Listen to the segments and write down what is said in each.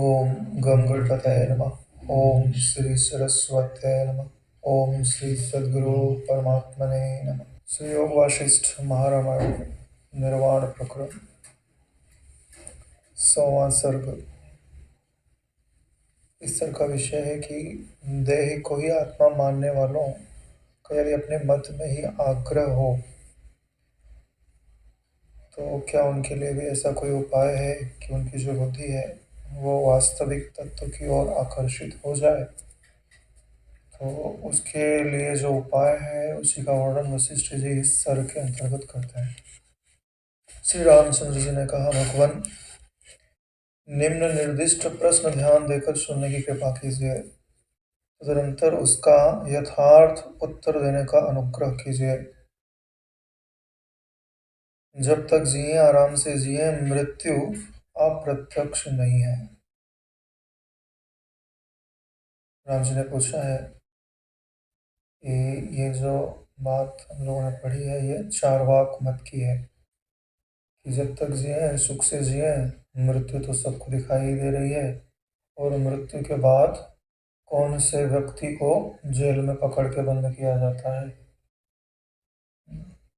ओम गम गणपतये नमः। ओम श्री सरस्वत्यै नमः। ओम श्री सद्गुरु परमात्मने नमः। श्री योग वासिष्ठ महारामायण निर्वाण प्रकरण 100वां सर्ग। इस सर्ग का विषय है कि देह को ही आत्मा मानने वालों का यदि अपने मत में ही आग्रह हो तो क्या उनके लिए भी ऐसा कोई उपाय है कि उनकी जो बुद्धि है वो वास्तविक तत्व की ओर आकर्षित हो जाए। तो उसके लिए जो उपाय है उसी का वर्णन वशिष्ठ जी इस सर्ग के अंतर्गत करते हैं। श्री रामचंद्र जी ने कहा, भगवान, निम्न निर्दिष्ट प्रश्न ध्यान देकर सुनने की कृपा कीजिए, तदनंतर उसका यथार्थ उत्तर देने का अनुग्रह कीजिए। जब तक जिए आराम से जिए, मृत्यु अप्रत्यक्ष नहीं है। राम जी ने पूछा है कि ये जो बात हम लोगों ने पढ़ी है ये चारवाक मत की है कि जब तक जिए सुख से जिए, मृत्यु तो सबको दिखाई दे रही है और मृत्यु के बाद कौन से व्यक्ति को जेल में पकड़ के बंद किया जाता है।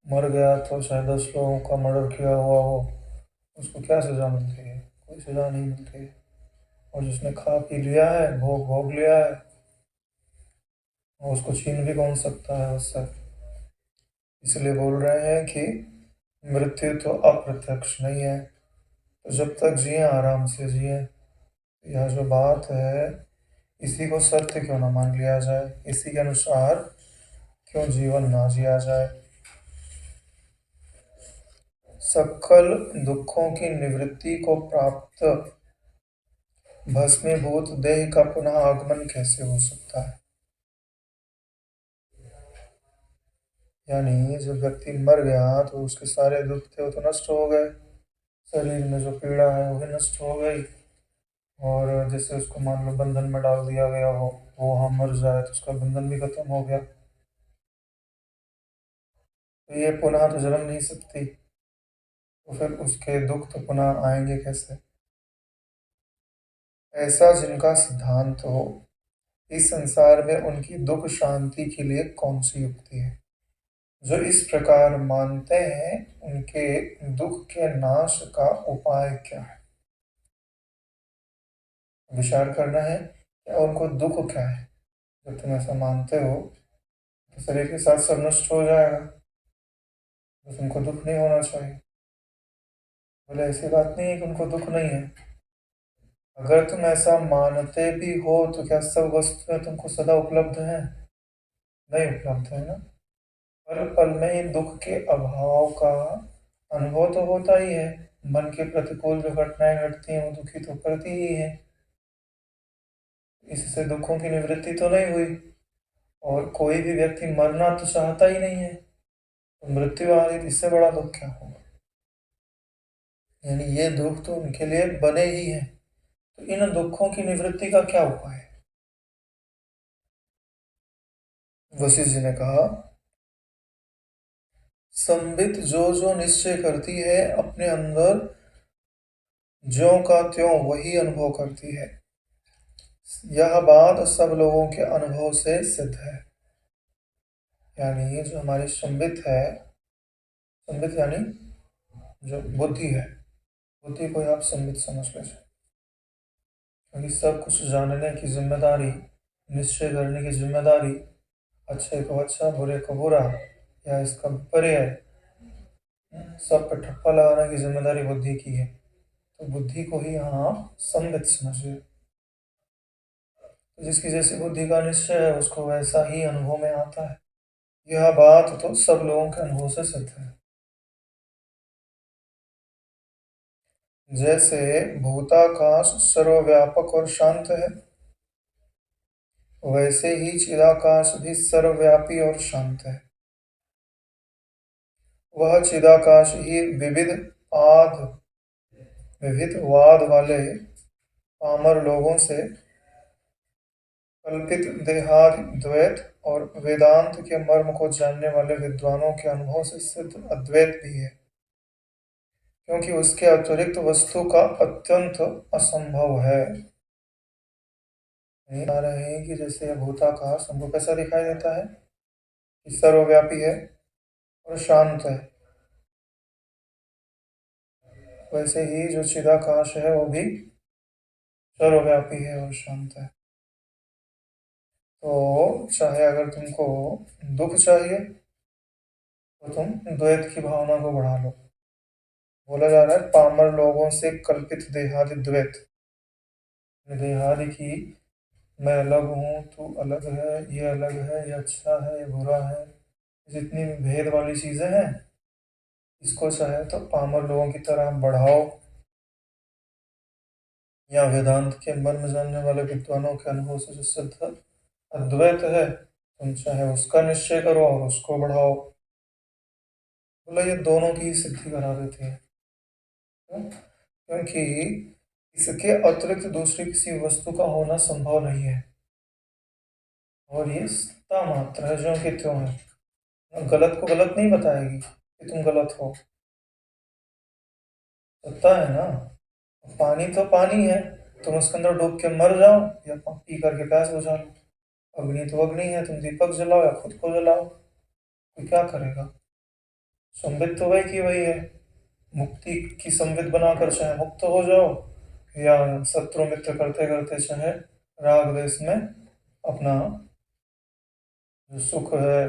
मर गया तो शायद 10 लोगों का मर्डर किया हुआ हो, उसको क्या सज़ा मिलती है? कोई सज़ा नहीं मिलती है। और जिसने खा पी लिया है, भोग भोग लिया है, और उसको छीन भी कौन सकता है उससे। इसलिए बोल रहे हैं कि मृत्यु तो अप्रत्यक्ष नहीं है, तो जब तक जिए आराम से जिए। यह जो बात है इसी को सत्य क्यों ना मान लिया जाए, इसी के अनुसार क्यों जीवन ना जिया जाए। सकल दुखों की निवृत्ति को प्राप्त भस्मीभूत देह का पुनः आगमन कैसे हो सकता है? यानी जब व्यक्ति मर गया तो उसके सारे दुख थे वो तो नष्ट हो गए, शरीर में जो पीड़ा है वो भी नष्ट हो गई। और जैसे उसको मान लो बंधन में डाल दिया गया हो, वो वहाँ मर जाए तो उसका बंधन भी खत्म हो गया, तो ये पुनः तो जन्म नहीं सकती, तो फिर उसके दुख तो पुनः आएंगे कैसे? ऐसा जिनका सिद्धांत हो, इस संसार में उनकी दुख शांति के लिए कौन सी युक्ति है? जो इस प्रकार मानते हैं उनके दुख के नाश का उपाय क्या है? विचार करना है क्या उनको दुख क्या है। जब तुम ऐसा मानते हो तो शरीर के साथ सब नष्ट हो जाएगा, तो तुमको दुख नहीं होना चाहिए। बोले ऐसी बात नहीं है कि उनको दुख नहीं है। अगर तुम ऐसा मानते भी हो तो क्या सब वस्तुएं तुमको सदा उपलब्ध हैं? नहीं उपलब्ध है ना। पल पल में ही दुख के अभाव का अनुभव तो होता ही है। मन के प्रतिकूल जो घटनाएं घटती हैं वो दुखी तो करती ही है। इससे दुखों की निवृत्ति तो नहीं हुई, और कोई भी व्यक्ति मरना तो चाहता ही नहीं है, तो मृत्यु आ रही, इससे बड़ा दुख क्या होगा? यानी ये दुख तो उनके लिए बने ही हैं, तो इन दुखों की निवृत्ति का क्या उपाय है? वशिष्ठ जी ने कहा, संबित जो जो निश्चय करती है अपने अंदर ज्यों का त्यों वही अनुभव करती है। यह बात सब लोगों के अनुभव से सिद्ध है। यानी जो हमारी संबित है, संबित यानी जो बुद्धि है, बुद्धि को आप संबित समझ लीजिए, क्योंकि सब कुछ जानने की जिम्मेदारी, निश्चय करने की जिम्मेदारी, अच्छे को अच्छा बुरे को बुरा या इसका पर्याय, सब पे ठप्पा लगाने की जिम्मेदारी बुद्धि की है। तो बुद्धि को ही यहाँ संबित समझिए। तो जिसकी जैसी बुद्धि का निश्चय है उसको वैसा ही अनुभव में आता है। यह बात तो सब लोगों के अनुभव से सिद्ध है। जैसे भूताकाश सर्वव्यापक और शांत है, वैसे ही चिदाकाश भी सर्वव्यापी और शांत है। वह चिदाकाश ही विविध वाद वाले पामर लोगों से कल्पित देहाद्वैत और वेदांत के मर्म को जानने वाले विद्वानों के अनुभव से सिद्ध अद्वैत भी है। क्योंकि उसके अतिरिक्त वस्तु का अत्यंत असंभव है। बता रहे हैं कि जैसे भूताकाश हमको कैसा दिखाई देता है कि सर्वव्यापी है और शांत है, वैसे ही जो चिदाकाश है वो भी सर्वव्यापी है और शांत है। तो चाहे अगर तुमको दुख चाहिए तो तुम द्वैत की भावना को बढ़ा लो। बोला जा रहा है पामर लोगों से कल्पित देहादि द्वैत, देहादि की मैं अलग हूँ, तू अलग है, ये अलग है, ये अच्छा है, ये बुरा है, जितनी भी भेद वाली चीजें हैं, इसको चाहे तो पामर लोगों की तरह बढ़ाओ, या वेदांत के मर्म जानने वाले विद्वानों के अनुभव से जो सिद्ध अद्वैत है, तुम चाहे उसका निश्चय करो और उसको बढ़ाओ। बोला ये दोनों की सिद्धि करा देते हैं। क्यों? क्योंकि इसके अतिरिक्त दूसरी किसी वस्तु का होना संभव नहीं है, और ये सत्ता मात्र है, जो कि त्यों है। गलत को गलत नहीं बताएगी कि तुम गलत हो, सत्ता है ना। पानी तो पानी है, तुम उसके अंदर डूब के मर जाओ या पी करके प्यास बुझा लो। अग्नि तो अग्नि है, तुम दीपक जलाओ या खुद को जलाओ, तो क्या करेगा। संबित तो वही की वही है। मुक्ति की संबित बनाकर चाहे मुक्त हो जाओ, या शत्रु मित्र करते करते चाहे राग देश में अपना जो सुख है,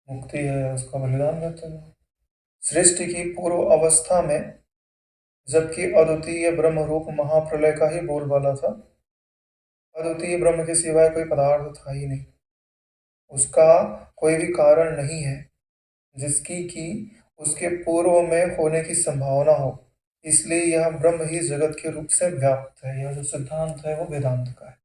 मुक्ति है, उसका बलिदान देते हो। सृष्टि की पूर्व अवस्था में जबकि अद्वितीय ब्रह्म रूप महाप्रलय का ही बोलबाला था, अद्वितीय ब्रह्म के सिवाय कोई पदार्थ था ही नहीं, उसका कोई भी कारण नहीं है जिसकी कि उसके पूर्व में होने की संभावना हो, इसलिए यह ब्रह्म ही जगत के रूप से व्याप्त है। यह जो सिद्धांत है वो वेदांत का है।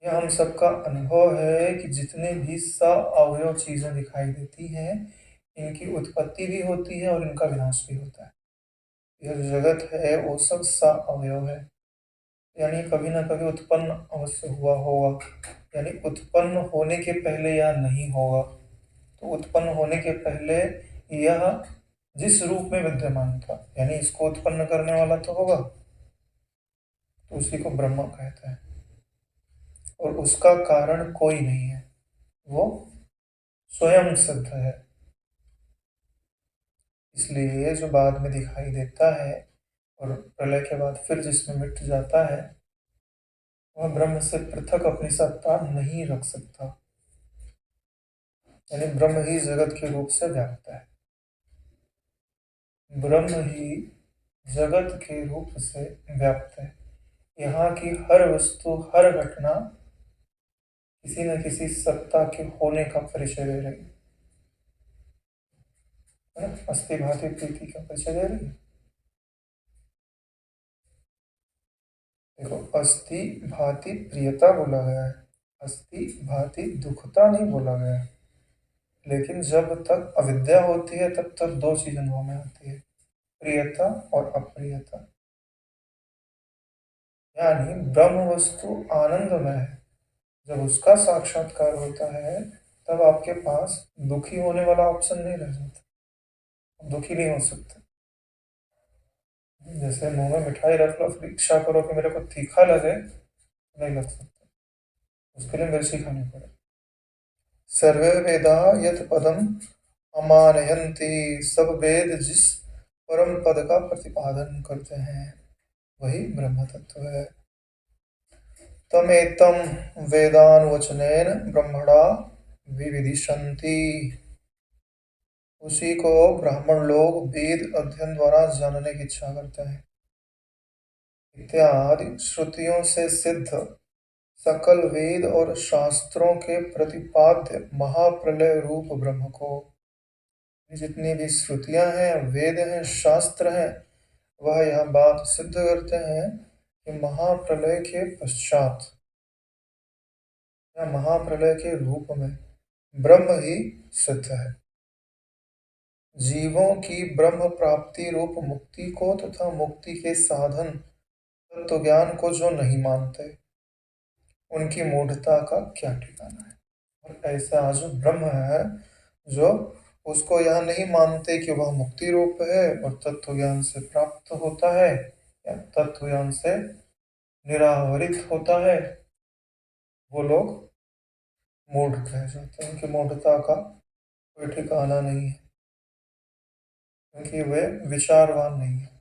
यह हम सबका अनुभव है कि जितने भी अवयव चीजें दिखाई देती हैं, इनकी उत्पत्ति भी होती है और इनका विनाश भी होता है। यह जो जगत है वो सब अवयव है, यानी कभी ना कभी उत्पन्न अवश्य हुआ होगा, यानी उत्पन्न होने के पहले यह नहीं होगा। तो उत्पन्न होने के पहले यह जिस रूप में विद्यमान था, यानी इसको उत्पन्न करने वाला तो होगा, तो उसी को ब्रह्म कहते हैं। और उसका कारण कोई नहीं है, वो स्वयं सिद्ध है। इसलिए जो बाद में दिखाई देता है और प्रलय के बाद फिर जिसमें मिट जाता है, वह ब्रह्म से पृथक अपनी सत्ता नहीं रख सकता, यानी ब्रह्म ही जगत के रूप से व्याप्त है। ब्रह्म ही जगत के रूप से व्याप्त है। यहाँ की हर वस्तु, हर घटना किसी न किसी सत्ता के होने का परिचय दे रही है। अस्थि भांति प्रीति का परिचय दे रही है। देखो, अस्थि भांति प्रियता बोला गया है, अस्थि भांति दुखता नहीं बोला गया है। लेकिन जब तक अविद्या होती है तब तक दो चीज अनुभव में आती है, प्रियता और अप्रियता। यानी ब्रह्म वस्तु आनंदमय है, जब उसका साक्षात्कार होता है तब आपके पास दुखी होने वाला ऑप्शन नहीं रह जाता, दुखी नहीं हो सकते। जैसे मुंह में मिठाई रख लो, फिर इच्छा करो कि मेरे को तीखा लगे, नहीं लग सकता, उसके लिए मिर्ची खानी पड़े। सर्वे वेदा यत पदम अमानयंती, सब वेद जिस परम पद का प्रतिपादन करते हैं वही ब्रह्म तत्व है। तमेतम वेदानुवचनेन ब्रह्मणा विविदिशन्ति, उसी को ब्राह्मण लोग वेद अध्ययन द्वारा जानने की इच्छा करते हैं। इत्यादि श्रुतियों से सिद्ध सकल वेद और शास्त्रों के प्रतिपाद्य महाप्रलय रूप ब्रह्म को, जितनी भी श्रुतियां हैं, वेद हैं, शास्त्र हैं, वह यह बात सिद्ध करते हैं कि महाप्रलय के पश्चात या महाप्रलय के रूप में ब्रह्म ही सिद्ध है। जीवों की ब्रह्म प्राप्ति रूप मुक्ति को तथा मुक्ति के साधन तत्व ज्ञान को जो नहीं मानते, उनकी मूढ़ता का क्या ठिकाना है। और ऐसा जो ब्रह्म है, जो उसको यह नहीं मानते कि वह मुक्ति रूप है और तत्व ज्ञान से प्राप्त होता है या तत्व ज्ञान से निरावरित होता है, वो लोग मूढ़ कहे जाते हैं। कि मूढ़ता का कोई ठिकाना नहीं है, क्योंकि वे विचारवान नहीं है।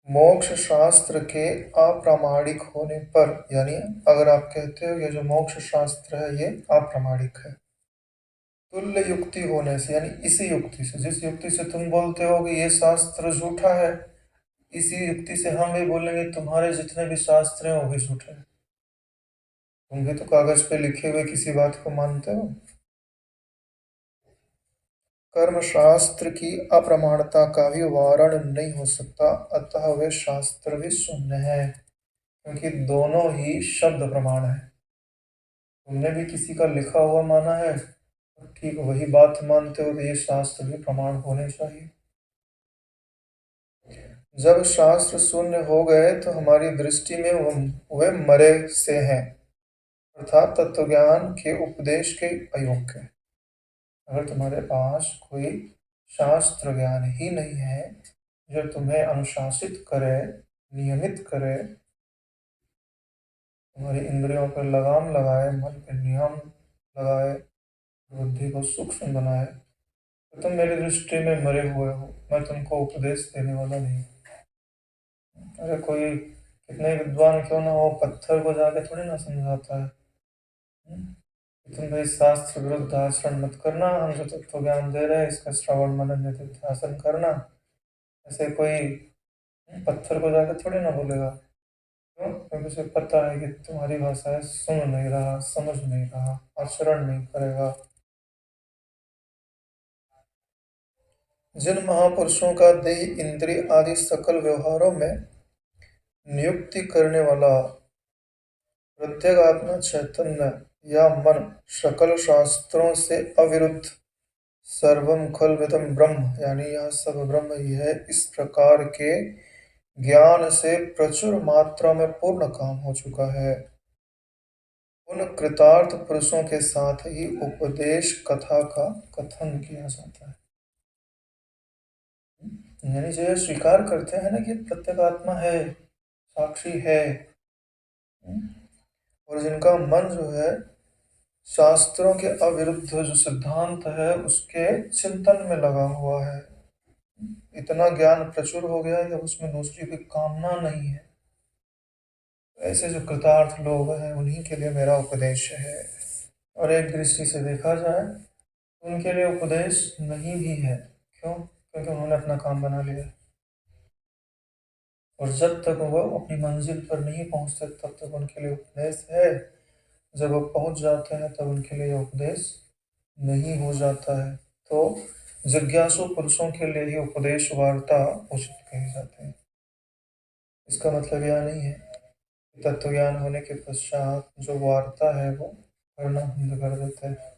मोक्ष शास्त्र के अप्रामाणिक होने पर, यानी अगर आप कहते हो ये जो मोक्ष शास्त्र है ये अप्रामाणिक है, तुल्य युक्ति होने से, यानी इसी युक्ति से, जिस युक्ति से तुम बोलते हो कि ये शास्त्र झूठा है, इसी युक्ति से हम भी बोलेंगे तुम्हारे जितने भी शास्त्र हैं वो भी झूठे हैं। तुम भी तो कागज पे लिखे हुए किसी बात को मानते हो। कर्म शास्त्र की अप्रमाणता का भी वारण नहीं हो सकता, अतः वे शास्त्र भी शून्य है, क्योंकि दोनों ही शब्द प्रमाण है। तुमने भी किसी का लिखा हुआ माना है, ठीक वही बात मानते हो, तो ये शास्त्र भी प्रमाण होने चाहिए। जब शास्त्र शून्य हो गए तो हमारी दृष्टि में वे मरे से हैं, अर्थात तत्वज्ञान के उपदेश के अयोग्य। अगर तुम्हारे पास कोई शास्त्र ज्ञान ही नहीं है जो तुम्हें अनुशासित करे, नियमित करे, तुम्हारी इंद्रियों पर लगाम लगाए, मन पर नियम लगाए, बुद्धि को सूक्ष्म बनाए, तो तुम मेरी दृष्टि में मरे हुए हो। मैं तुमको उपदेश देने वाला नहीं। अरे कोई कितने विद्वान क्यों ना हो, पत्थर को जाके थोड़ी ना समझाता है। तुम भाई शास्त्र विरुद्ध आचरण मत करना, हम जो तत्व ज्ञान दे रहे हैं इसका श्रवण मनन निधिध्यासन करना। ऐसे कोई पत्थर को जाके थोड़ी ना बोलेगा। क्यों? क्योंकि उसे पता है कि तुम्हारी भाषा है, सुन नहीं रहा, समझ नहीं रहा, आचरण नहीं करेगा। जिन महापुरुषों का देह, इंद्रिय आदि सकल व्यवहारों में नियुक्ति करने वाला प्रत्येगात्मा चैतन्य या मन सकल शास्त्रों से अविरुद्ध सर्वम खल्विदम ब्रह्म, यानी यह सब ब्रह्म ही है, इस प्रकार के ज्ञान से प्रचुर मात्रा में पूर्ण काम हो चुका है, उन कृतार्थ पुरुषों के साथ ही उपदेश कथा का कथन किया जाता है। यानी जो स्वीकार करते हैं ना कि प्रत्येगात्मा है, साक्षी है, और जिनका मन जो है शास्त्रों के अविरुद्ध जो सिद्धांत है उसके चिंतन में लगा हुआ है, इतना ज्ञान प्रचुर हो गया है कि उसमें दूसरी कोई कामना नहीं है, ऐसे जो कृतार्थ लोग हैं उन्हीं के लिए मेरा उपदेश है। और एक दृष्टि से देखा जाए तो उनके लिए उपदेश नहीं भी है। क्यों? क्योंकि उन्होंने अपना काम बना लिया, और जब तक वो अपनी मंजिल पर नहीं पहुंचते तब तक उनके लिए उपदेश है। जब वो पहुंच जाते हैं तब उनके लिए उपदेश नहीं हो जाता है। तो जिज्ञासु पुरुषों के लिए ही उपदेश वार्ता उचित कही जाती है। इसका मतलब यह नहीं है कि तत्व ज्ञान होने के पश्चात जो वार्ता है वो करना बंद कर देते हैं।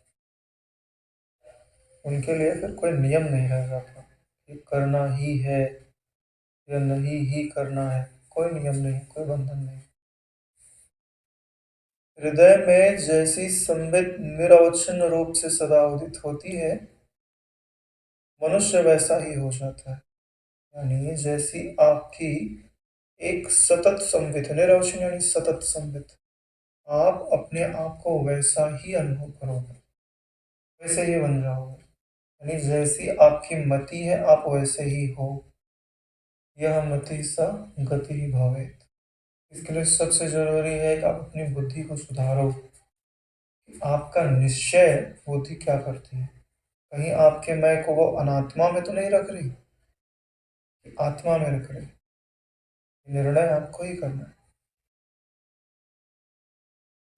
उनके लिए फिर कोई नियम नहीं रह जाता कि करना ही है या नहीं ही करना है, कोई नियम नहीं, कोई बंधन नहीं। हृदय में जैसी संबित निरवच्छिन्न रूप से सदा उदित होती है, मनुष्य वैसा ही हो जाता है। यानी जैसी आपकी एक सतत संबित, निरवच्छिन्न यानी सतत संबित, आप अपने आप को वैसा ही अनुभव करोगे, वैसे ही बन जाओगे। यानी जैसी आपकी मति है आप वैसे ही हो। यह मति सा गति भावेत। इसके लिए सबसे जरूरी है कि आप अपनी बुद्धि को सुधारो। आपका निश्चय बुद्धि क्या करती है? कहीं आपके मैं को वो अनात्मा में तो नहीं रख रही, आत्मा में रख रही। निर्णय आपको ही करना है,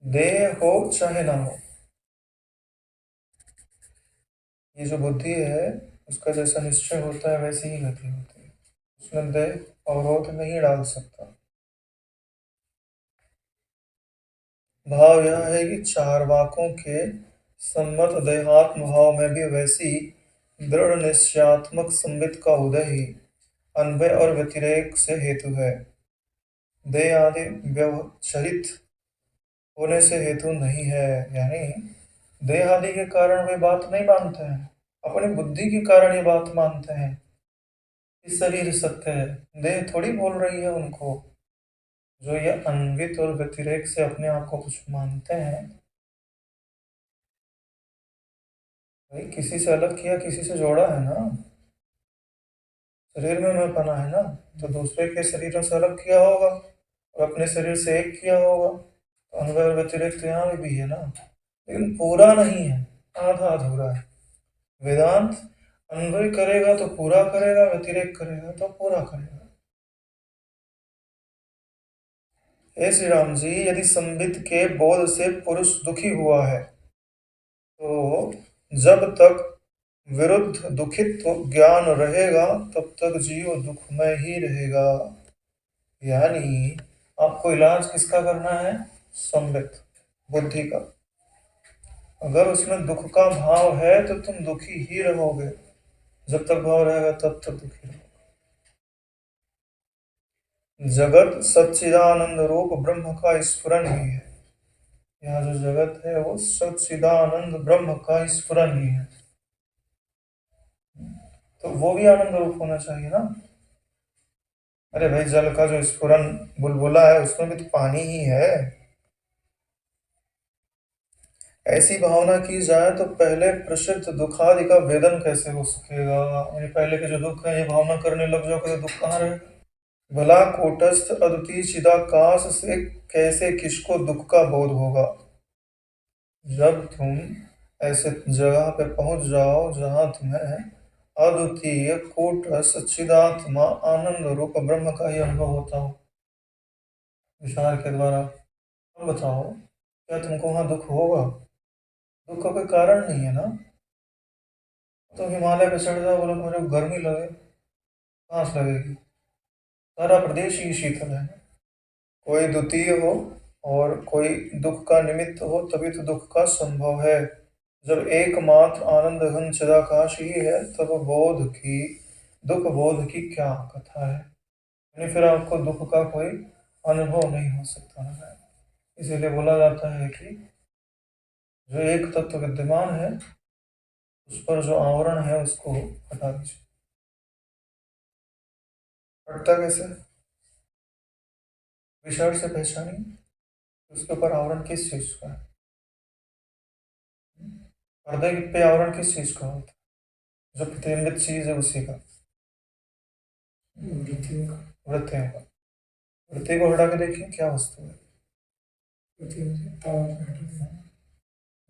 देह हो चाहे ना हो। ये जो बुद्धि है उसका जैसा निश्चय होता है वैसी ही गति होती है, उसमें देह अवरोध नहीं डाल सकता। भाव यह है कि चारवाकों के सम्मत देहात्म भाव में भी वैसी दृढ़ निश्चयात्मक संबित का उदय ही अन्वय और व्यतिरेक से हेतु है, देह आदि व्यवचरित होने से हेतु नहीं है। यानी देह आदि के कारण वे बात नहीं मानते हैं, अपनी बुद्धि के कारण ये बात मानते हैं कि शरीर सत्य है। देह थोड़ी बोल रही है उनको। जो ये अन्वित और व्यतिरेक से अपने आप को कुछ मानते हैं, भाई किसी से अलग किया, किसी से जोड़ा है ना। शरीर में मैं बना है ना, तो दूसरे के शरीरों से अलग किया होगा और अपने शरीर से एक किया होगा। तो अन्वय और व्यतिरेक तो यहाँ भी है ना, लेकिन पूरा नहीं है, आधा अधूरा है। वेदांत अन्वय करेगा तो पूरा करेगा, व्यतिरेक करेगा तो पूरा करेगा। हे श्री राम जी, यदि संबित के बोध से पुरुष दुखी हुआ है, तो जब तक विरुद्ध दुखित ज्ञान रहेगा तब तक जीव दुखमय ही रहेगा। यानी आपको इलाज किसका करना है? संबित बुद्धि का। अगर उसमें दुख का भाव है तो तुम दुखी ही रहोगे, जब तक भाव रहेगा तब तक दुखी रहोगे। जगत सच्चिदानंद रूप ब्रह्म का स्फुरन ही है। यहाँ जो जगत है वो सच्चिदानंद ब्रह्म का स्फुरन ही है, तो वो भी आनंद रूप होना चाहिए ना। अरे भाई, जल का जो स्फुरन बुलबुला है उसमें भी तो पानी ही है। ऐसी भावना की जाए तो पहले प्रसिद्ध दुखादि का वेदन कैसे हो सकेगा? यानी पहले के जो दुख है ये भावना करने लग जाओ तो दुख कहाँ रहे? भला कूटस्थ अद्वितीय चिदाकाश से कैसे किसको दुख का बोध होगा? जब तुम ऐसे जगह पे पहुंच जाओ जहां तुम्हें अद्वितीय कूटस्थ चिदात्मा आनंद रूप ब्रह्म का ही अनुभव होता हो विचार के द्वारा, अब बताओ क्या तुमको वहां दुख होगा? दुख का कोई कारण नहीं है ना। तो हिमालय पे चढ़ जाओ, बोलो मुझे गर्मी लगे, कहाँ से लगेगी? सारा प्रदेश ही शीतल है। कोई द्वितीय हो और कोई दुख का निमित्त हो तभी तो दुख का संभव है। जब एकमात्र आनंद घन चिदाकाश ही है तब दुख बोध की क्या कथा है? यानी फिर आपको दुख का कोई अनुभव नहीं हो सकता है। इसीलिए बोला जाता है कि जो एक तत्व विद्यमान है उस पर जो आवरण है उसको हटा दीजिए। हटता कैसे? विषय से पहचानिए उसके ऊपर आवरण किस चीज का है। पर्दे पे आवरण किस चीज का होता है? जो प्रतिबिंबित चीज है उसी का, वृत्तियों का। वृत्तियों का, वृत्ति को हटा के देखिए क्या वस्तु है।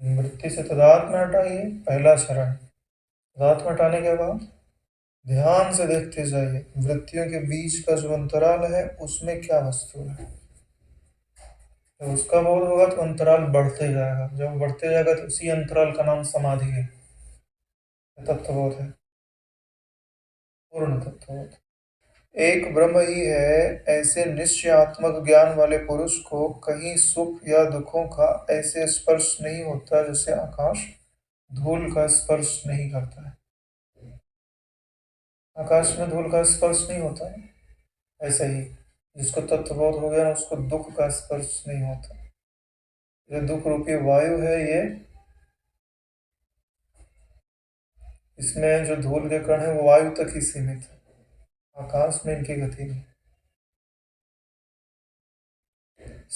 वृत्ति से तदात्म हटाइए, पहला चरण। तदात्म हटाने के बाद ध्यान से देखते जाइए वृत्तियों के बीच का जो अंतराल है उसमें क्या वस्तु है। जब उसका बोध होगा तो अंतराल बढ़ते जाएगा, जब बढ़ते जाएगा तो उसी अंतराल का नाम समाधि है, तत्वबोध है, पूर्ण तत्वबोध। एक ब्रह्म ही है, ऐसे निश्चयात्मक ज्ञान वाले पुरुष को कहीं सुख या दुखों का ऐसे स्पर्श नहीं होता जैसे आकाश धूल का स्पर्श नहीं करता है। आकाश में धूल का स्पर्श नहीं होता है, ऐसे ही जिसको तत्वबोध हो गया ना उसको दुख का स्पर्श नहीं होता। ये दुख रूपी वायु है, ये इसमें जो धूल के कण है वो वायु तक ही सीमित है, आकाश में इनकी गति नहीं।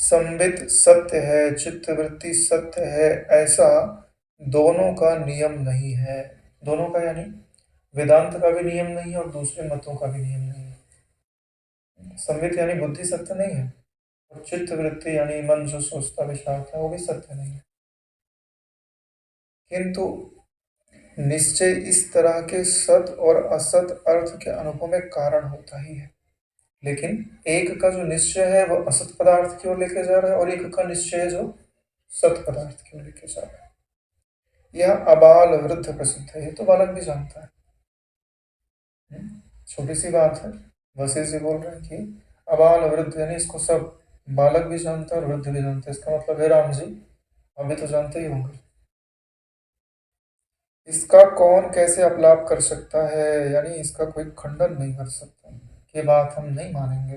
संबित सत्य है, चित्तवृत्ति सत्य है, ऐसा दोनों का नियम नहीं है। दोनों का यानी वेदांत का भी नियम नहीं है और दूसरे मतों का भी नियम नहीं है। संबित यानी बुद्धि सत्य नहीं है, और चित्तवृत्ति यानी मन जो सोचता विचारता है वो भी सत्य नहीं है। किंतु निश्चय इस तरह के सत और असत अर्थ के अनुभव में कारण होता ही है। लेकिन एक का जो निश्चय है वो असत पदार्थ की ओर लेके जा रहा है और एक का निश्चय जो सत पदार्थ की ओर लेके जा रहा है। यह अबाल वृद्ध प्रसिद्ध है, ये तो बालक भी जानता है। छोटी सी बात है, वैसे से बोल रहे हैं कि अबाल वृद्ध, यानी इसको सब बालक भी जानता है और वृद्ध भी जानता है। इसका मतलब है राम जी अभी तो जानते ही होंगे। इसका कौन कैसे अपलाप कर सकता है, यानी इसका कोई खंडन नहीं कर सकता। ये बात हम नहीं मानेंगे,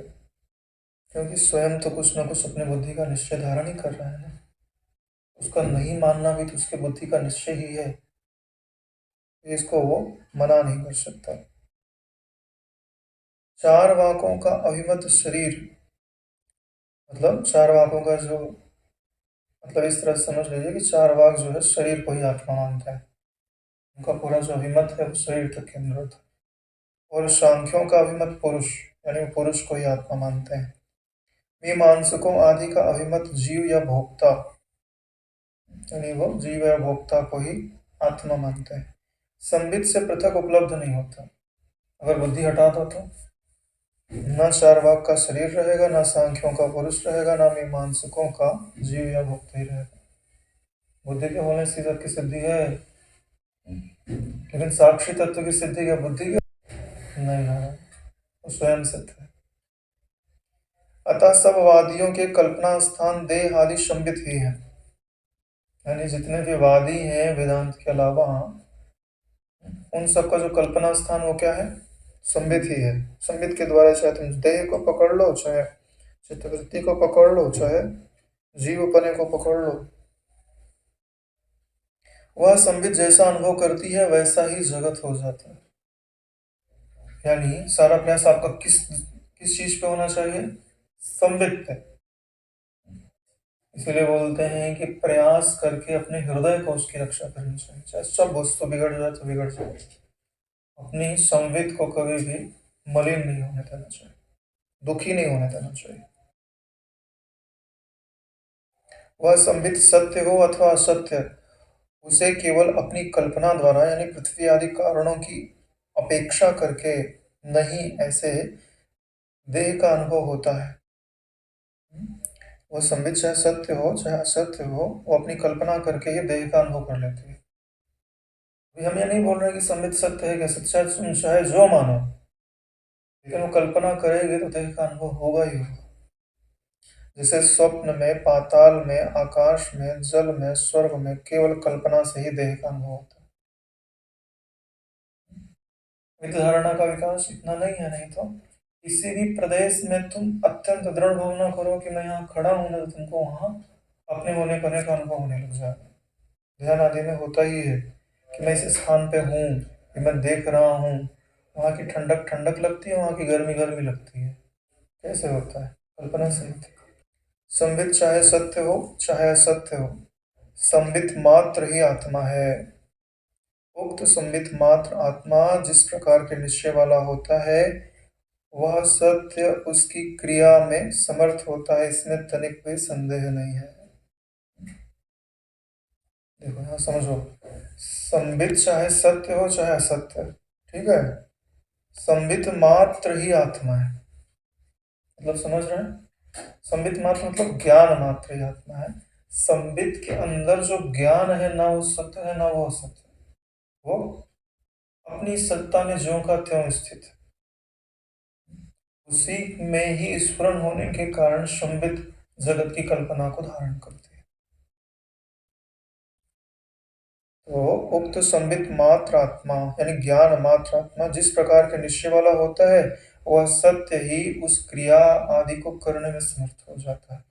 क्योंकि स्वयं तो कुछ ना कुछ अपने बुद्धि का निश्चय धारण ही कर रहा है ना। उसका नहीं मानना भी तो उसके बुद्धि का निश्चय ही है, इसको वो मना नहीं कर सकता। चार वाकों का अभिमत शरीर, मतलब चार वाकों का जो मतलब इस तरह से समझ लीजिए कि चार वाक जो है शरीर को ही आत्मा मानता है, उनका पूरा जो अभिमत है वो शरीर तक केंद्रित है। और सांख्यों का अभिमत पुरुष, यानी वो पुरुष को ही आत्मा मानते हैं। मीमांसकों आदि का अभिमत जीव या भोक्ता, यानी वो जीव या भोक्ता को ही आत्मा मानते हैं। संबित से पृथक उपलब्ध नहीं होता, अगर बुद्धि हटा दो तो न चारवाक का शरीर रहेगा, न सांख्यों का पुरुष रहेगा, न मीमांसकों का जीव या भोक्ता ही रहेगा। बुद्धि के होने से की सिद्धि है, लेकिन साक्षी तत्व की सिद्धि क्या बुद्धि की नहीं है, वो स्वयं सिद्ध है। अतः सब वादियों के कल्पना स्थान देह आदि संबित ही है, यानी जितने भी वादी हैं वेदांत के अलावा, उन सबका जो कल्पना स्थान वो क्या है, संबित ही है। संबित के द्वारा चाहे तुम देह को पकड़ लो, चाहे चित्तवृत्ति को पकड़ लो, चाहे जीवपने को पकड़ लो, वह संबित जैसा अनुभव करती है वैसा ही जगत हो जाता है। यानी सारा प्रयास आपका किस किस चीज पे होना चाहिए, संबित पे। इसीलिए बोलते हैं कि प्रयास करके अपने हृदय को उसकी रक्षा करनी चाहिए, चाहे सब वस्तु बिगड़ जाए तो बिगड़ जाए, अपनी संवित को कभी भी मलिन नहीं होने देना चाहिए, दुखी नहीं होने देना चाहिए। वह संबित सत्य हो अथवा असत्य, उसे केवल अपनी कल्पना द्वारा यानी पृथ्वी आदि कारणों की अपेक्षा करके नहीं, ऐसे देह का अनुभव होता है। वो संबित चाहे सत्य हो चाहे असत्य हो, वो अपनी कल्पना करके ही देह का अनुभव कर लेती है। अभी हम ये नहीं बोल रहे कि संबित सत्य है, कि सच्चा चाहे जो मानो, लेकिन वो कल्पना करेगी तो देह का अनुभव होगा ही होगा। जैसे स्वप्न में, पाताल में, आकाश में, जल में, स्वर्ग में केवल कल्पना से ही देह का अनुभव होता है। वित्त धारणा का विकास इतना नहीं है, नहीं तो किसी भी प्रदेश में तुम अत्यंत दृढ़ भावना करो कि मैं यहाँ खड़ा हूं ना, तो तुमको वहां अपने होने पने का अनुभव होने लग जाएगा। ध्यान आदि में होता ही है कि मैं इस स्थान पे हूँ, कि मैं देख रहा हूँ, वहाँ की ठंडक ठंडक लगती है, वहाँ की गर्मी गर्मी लगती है। कैसे होता है, कल्पना से होती है। संबित चाहे सत्य हो चाहे असत्य हो, संबित मात्र ही आत्मा है। उक्त संबित मात्र आत्मा जिस प्रकार के निश्चय वाला होता है, वह सत्य उसकी क्रिया में समर्थ होता है, इसमें तनिक भी संदेह नहीं है। देखो यहाँ समझो, संबित चाहे सत्य हो चाहे असत्य, ठीक है, संबित मात्र ही आत्मा है। मतलब समझ रहे हैं, संबित मात्र मतलब ज्ञान मात्र ही आत्मा है। संबित के अंदर जो ज्ञान है, ना वो सत्य है ना वो असत्य, वो अपनी सत्ता में ज्यों का त्यों स्थित है। उसी में ही स्फुरण होने के कारण संबित जगत की कल्पना को धारण करती है। तो उक्त संबित मात्र आत्मा यानी ज्ञान मात्र आत्मा जिस प्रकार के निश्चय वाला होता है, वह सत्य ही उस क्रिया आदि को करने में समर्थ हो जाता है,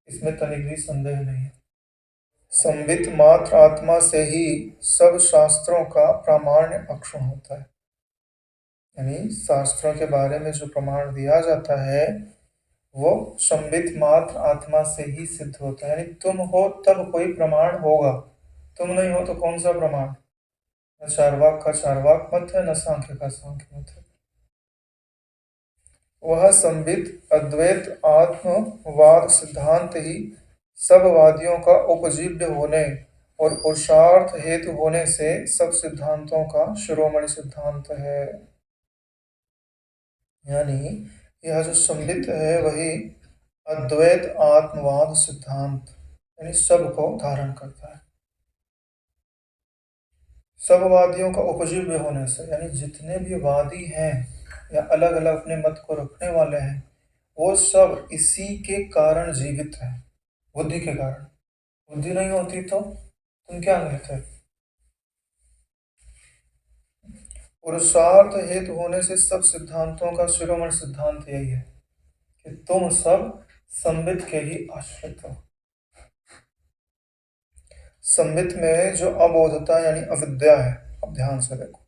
इसमें तनिक भी संदेह नहीं है। संबित मात्र आत्मा से ही सब शास्त्रों का प्रामाण्य अक्षुण होता है, यानी शास्त्रों के बारे में जो प्रमाण दिया जाता है वो संबित मात्र आत्मा से ही सिद्ध होता है। यानी तुम हो तब कोई प्रमाण होगा, तुम नहीं हो तो कौन सा प्रमाण। न चारवाक का चारवाक मत है, न सांख्य का सांख्य मत है। वह संबित अद्वैत आत्मवाद सिद्धांत ही सब वादियों का उपजीव्य होने और पुरुषार्थ हेतु होने से सब सिद्धांतों का शिरोमणि सिद्धांत है। यानी यह जो संबित है वही अद्वैत आत्मवाद सिद्धांत यानी सब को धारण करता है। सब वादियों का उपजीव्य होने से, यानी जितने भी वादी हैं या अलग अलग अपने मत को रखने वाले हैं, वो सब इसी के कारण जीवित हैं, बुद्धि के कारण। बुद्धि नहीं होती तो तुम क्या कहते, पुरुषार्थ हेतु होने से सब सिद्धांतों का शिरोमणि सिद्धांत यही है कि तुम सब संबित के ही आश्रित हो। संबित में जो अबोधता यानी अविद्या है, अब ध्यान से देखो,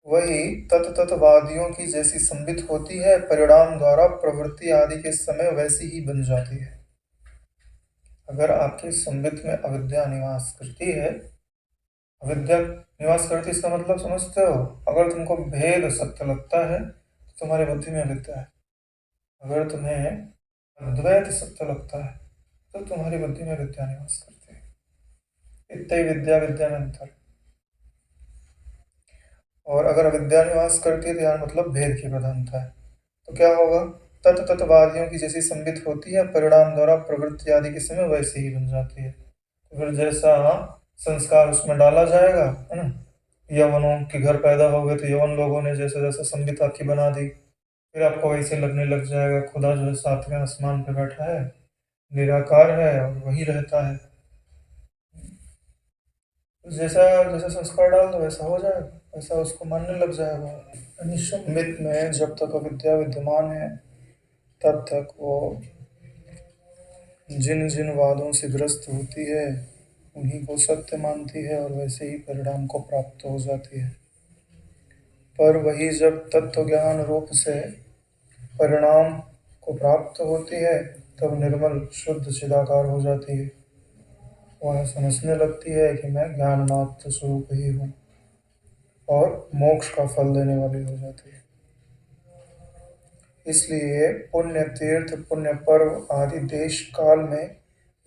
वही तत्तत्वादियों की जैसी संबित होती है, परिणाम द्वारा प्रवृत्ति आदि के समय वैसी ही बन जाती है। अगर आपकी संबित में अविद्या निवास करती है, अविद्या निवास करती इसका मतलब समझते हो? अगर तुमको भेद सत्य लगता है तो तुम्हारी बुद्धि में अविद्या है। अगर तुम्हें अद्वैत सत्य लगता है तो तुम्हारी बुद्धि में विद्या निवास करती है। इतने विद्या विद्या में अंतर। और अगर अविद्या निवास करती है तो यहाँ मतलब भेद की प्रधानता है। तो क्या होगा? तत्तत्वादियों की जैसी संबित होती है, परिणाम द्वारा प्रवृत्ति आदि के समय वैसे ही बन जाती है। तो फिर जैसा संस्कार उसमें डाला जाएगा, है ना, यवनों के घर पैदा हो गए तो यवन लोगों ने जैसे जैसे संबित आपकी बना दी, फिर आपको वैसे लगने लग जाएगा खुदा जो है सातवें आसमान पे बैठा है, निराकार है और वही रहता है। जैसा जैसा संस्कार डाल दो वैसा हो जाएगा, वैसा उसको मानने लग जाएगा। यानी संबित में जब तक अविद्या विद्यमान है तब तक वो जिन जिन वादों से ग्रस्त होती है उन्हीं को सत्य मानती है और वैसे ही परिणाम को प्राप्त हो जाती है। पर वही जब तत्व ज्ञान रूप से परिणाम को प्राप्त होती है तब निर्मल शुद्ध चिदाकार हो जाती है। वह समझने लगती है कि मैं ज्ञान मात्र स्वरूप ही हूँ और मोक्ष का फल देने वाली हो जाती है। इसलिए पुण्य तीर्थ, पुण्य पर्व आदि देश काल में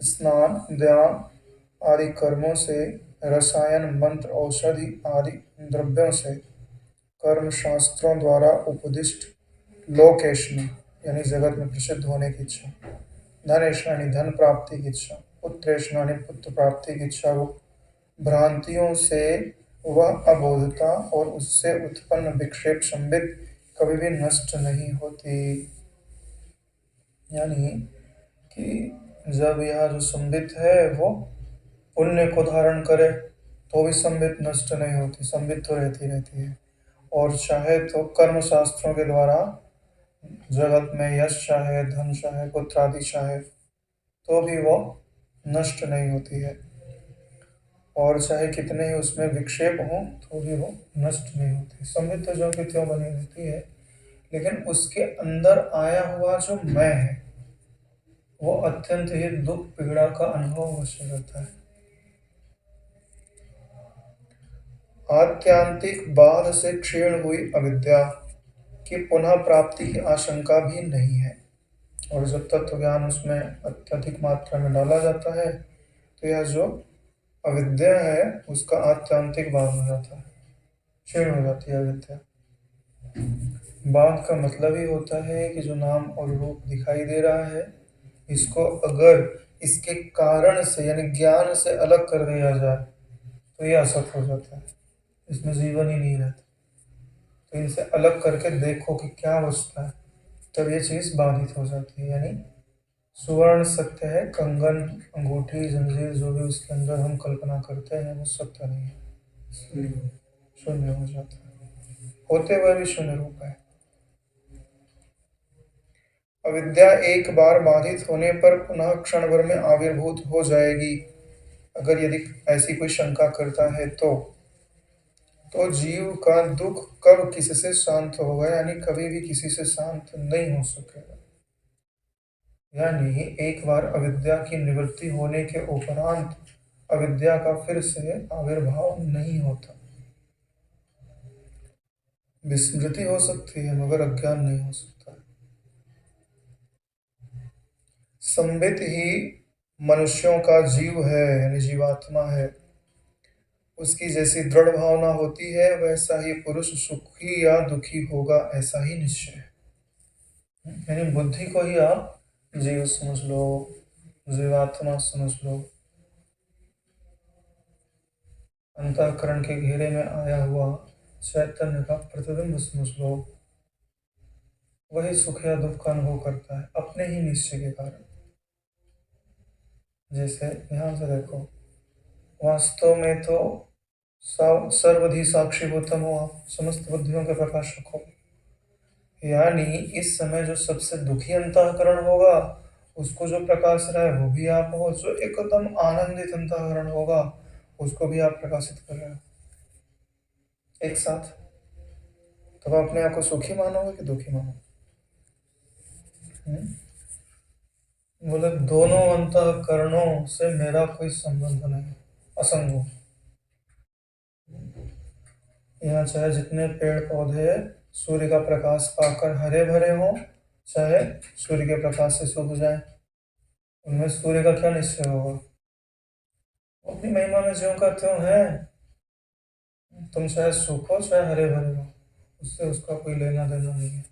स्नान, ध्यान आदि कर्मों से, रसायन, मंत्र, औषधि आदि द्रव्यों से, कर्म शास्त्रों द्वारा उपदिष्ट लोकेशनी यानी जगत में प्रसिद्ध होने की इच्छा, धनेशानी धन प्राप्ति की इच्छा, पुत्रेशनानी पुत्र प्राप्ति की इच्छा रूप भ्रांतियों से वह अबोधता और उससे उत्पन्न विक्षेप संबित कभी भी नष्ट नहीं होती। यानी कि जब यह जो संबित है वो पुण्य को धारण करे तो भी संबित नष्ट नहीं होती, संबित तो रहती रहती है। और चाहे तो कर्म शास्त्रों के द्वारा जगत में यश चाहे, धन चाहे, पुत्र आदि चाहे, तो भी वो नष्ट नहीं होती है। और चाहे कितने ही उसमें विक्षेप हों तो भी वो नष्ट नहीं होती। संबित तो जो कि त्यों बनी रहती है, लेकिन उसके अंदर आया हुआ जो मैं है वो अत्यंत ही दुख पीड़ा का अनुभव अवश्य करता है। आत्यांतिक बाध से क्षीण हुई अविद्या की पुनः प्राप्ति की आशंका भी नहीं है। और जब तत्व ज्ञान उसमें अत्यधिक मात्रा में डाला जाता है तो यह जो अविद्या है उसका आत्यांतिक बाध हो जाता है, क्षीण हो जाती है अविद्या। बाध का मतलब ही होता है कि जो नाम और रूप दिखाई दे रहा है इसको अगर इसके कारण से यानी ज्ञान से अलग कर दिया जाए तो ये असत हो जाता है, इसमें जीवन ही नहीं रहता। तो इनसे अलग करके देखो कि क्या अवस्था है, तब ये चीज़ बाधित हो जाती है। यानी सुवर्ण सत्य है, कंगन, अंगूठी, जंजीर जो भी उसके अंदर हम कल्पना करते हैं वो सत्य नहीं है, शून्य हो जाता है, होते हुए भी शून्य रूप है। अविद्या एक बार बाधित होने पर पुनः क्षण भर में आविर्भूत हो जाएगी। अगर यदि ऐसी कोई शंका करता है तो जीव का दुख कब किससे शांत होगा, यानी कभी भी किसी से शांत नहीं हो सकेगा। यानी एक बार अविद्या की निवृत्ति होने के उपरांत अविद्या का फिर से आविर्भाव नहीं होता। विस्मृति हो सकती है मगर अज्ञान नहीं हो सकता। संबित ही मनुष्यों का जीव है यानी जीवात्मा है। उसकी जैसी दृढ़ भावना होती है वैसा ही पुरुष सुखी या दुखी होगा, ऐसा ही निश्चय है। यानी बुद्धि को ही आप जीव समझ लो, जीवात्मा समझ लो, अंतःकरण के घेरे में आया हुआ चैतन्य का प्रतिबिंब समझ लो। वही सुख या दुख का अनुभव करता है अपने ही निश्चय के कारण। जैसे ध्यान से देखो, वास्तव में तो सर्वधि साक्षीभूतम हो आप, समस्त बुद्धियों के प्रकाशक हो। यानी इस समय जो सबसे दुखी अंतःकरण होगा उसको जो प्रकाश रहा है वो भी आप हो, जो एकदम आनंदित अंतःकरण होगा उसको भी आप प्रकाशित कर रहे हो एक साथ। तब आप अपने आप को सुखी मानोगे कि दुखी मानोगे? हम्म? बोले दोनों अंतःकरणों से मेरा कोई संबंध नहीं, असंग हूं। यहाँ चाहे जितने पेड़ पौधे सूर्य का प्रकाश पाकर हरे भरे हों, चाहे सूर्य के प्रकाश से सूख जाए, उनमें सूर्य का क्या निश्चय होगा? वो अपनी महिमा में ज्यों का त्यों है। तुम चाहे सूखो चाहे हरे भरे हो, उससे उसका कोई लेना देना नहीं है।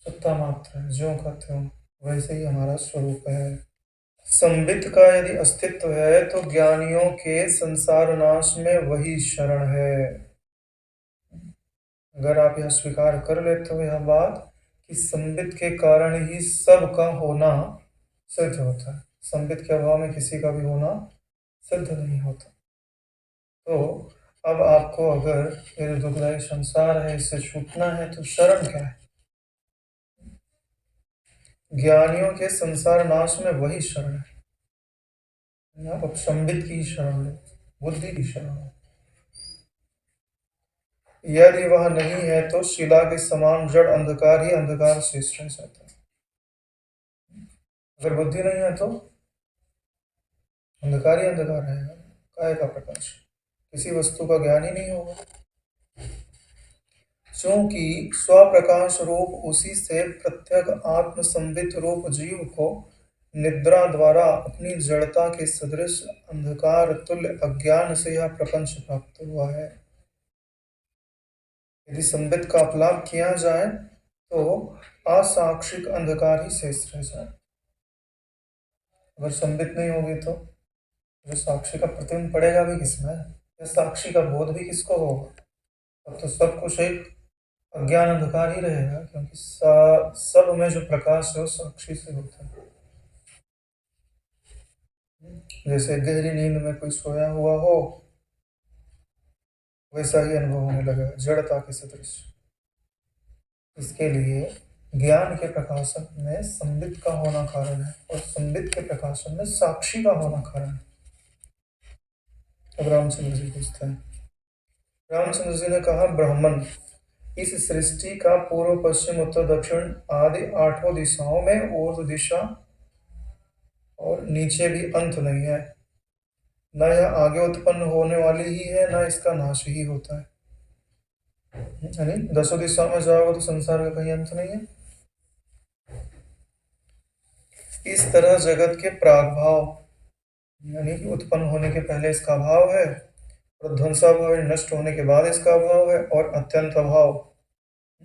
सत्ता मात्र है, ज्यों का त्यों वैसे ही हमारा स्वरूप है। संबित का यदि अस्तित्व है तो ज्ञानियों के संसार नाश में वही शरण है। अगर आप यह स्वीकार कर लेते हो यह बात कि संबित के कारण ही सब का होना सिद्ध होता है, संबित के अभाव में किसी का भी होना सिद्ध नहीं होता, तो अब आपको अगर ये जो दुखदायी संसार है इससे छूटना है तो शरण क्या है? ज्ञानियों के संसार नाश में वही शरण है। आप संबित की शरण लो, बुद्धि की शरण लो। यदि वह नहीं है तो शिला के समान जड़ अंधकार ही अंधकार शेष रह जाता है। अगर बुद्धि नहीं है तो अंधकार ही अंधकार रहेगा, काय का प्रकाश, किसी वस्तु का ज्ञान ही नहीं होगा। क्योंकि स्वप्रकाश रूप उसी से प्रत्यक आत्म संवित रूप जीव को निद्रा द्वारा अपनी जड़ता के सदृश अंधकार तुल्य अज्ञान से यह प्रपंच प्राप्त हुआ है। यदि संबित का अपलाप किया जाए तो असाक्षिक अंधकार ही शेष रह जाए। अगर संबित नहीं होगी तो जो साक्षी का प्रतिबिंब पड़ेगा भी किसमें, या साक्षी का बोध भी किसको होगा? तब तो सब कुछ एक अज्ञान अंधकार ही रहेगा, क्योंकि सब में जो प्रकाश है वो साक्षी से होता है। जैसे गहरी नींद में कोई सोया हुआ हो वैसा ही अनुभव होने लगेगा, जड़ता के सदृश। इसके लिए ज्ञान के प्रकाशन में संबित का होना कारण है और संबित के प्रकाशन में साक्षी का होना कारण है। अब रामचंद्र जी पूछते हैं, रामचंद्र जी ने कहा ब्राह्मण इस सृष्टि का पूर्व पश्चिम उत्तर दक्षिण आदि आठों दिशाओं में ऊर्ध्व दिशा और नीचे भी अंत नहीं है, न यह आगे उत्पन्न होने वाली ही है न इसका नाश ही होता है। यानी दसों दिशाओं में जाओगे तो संसार का कहीं अंत नहीं है। इस तरह जगत के प्रागभाव यानी कि उत्पन्न होने के पहले इसका अभाव है, और ध्वंसाभाव नष्ट होने के बाद इसका अभाव है, और अत्यंत अभाव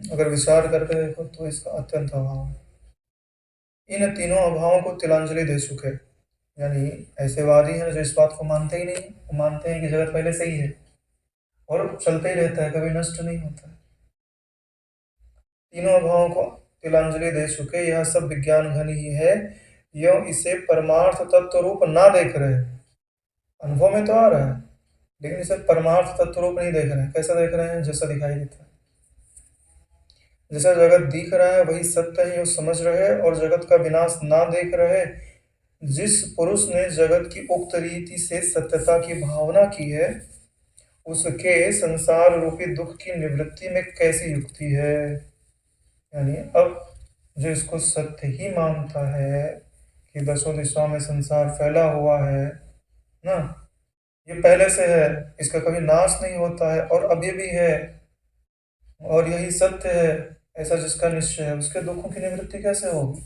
अगर विचार करके देखो तो इसका अत्यंत अभाव है। इन तीनों अभावों को तिलांजलि दे चुके, यानी ऐसे वादी हैं जो इस बात को मानते ही नहीं, वो मानते हैं कि जगत पहले से ही है और चलते ही रहता है, कभी नष्ट नहीं होता है। तीनों अभावों को तिलांजलि दे चुके यह सब विज्ञान घन ही है, यो इसे परमार्थ तत्व रूप ना देख रहे, अनुभव में तो आ रहा है लेकिन इसे परमार्थ तत्व रूप नहीं देख रहे हैं। कैसा देख रहे हैं? जैसा दिखाई देता है, जैसा जगत दिख रहा है वही सत्य है यो समझ रहे, और जगत का विनाश ना देख रहे। जिस पुरुष ने जगत की उक्त रीति से सत्यता की भावना की है उसके संसार रूपी दुख की निवृत्ति में कैसी युक्ति है? यानी अब जो इसको सत्य ही मानता है कि दसों दिशाओं में संसार फैला हुआ है ना, ये पहले से है, इसका कभी नाश नहीं होता है और अभी भी है और यही सत्य है, ऐसा जिसका निश्चय है उसके दुखों की निवृत्ति कैसे होगी?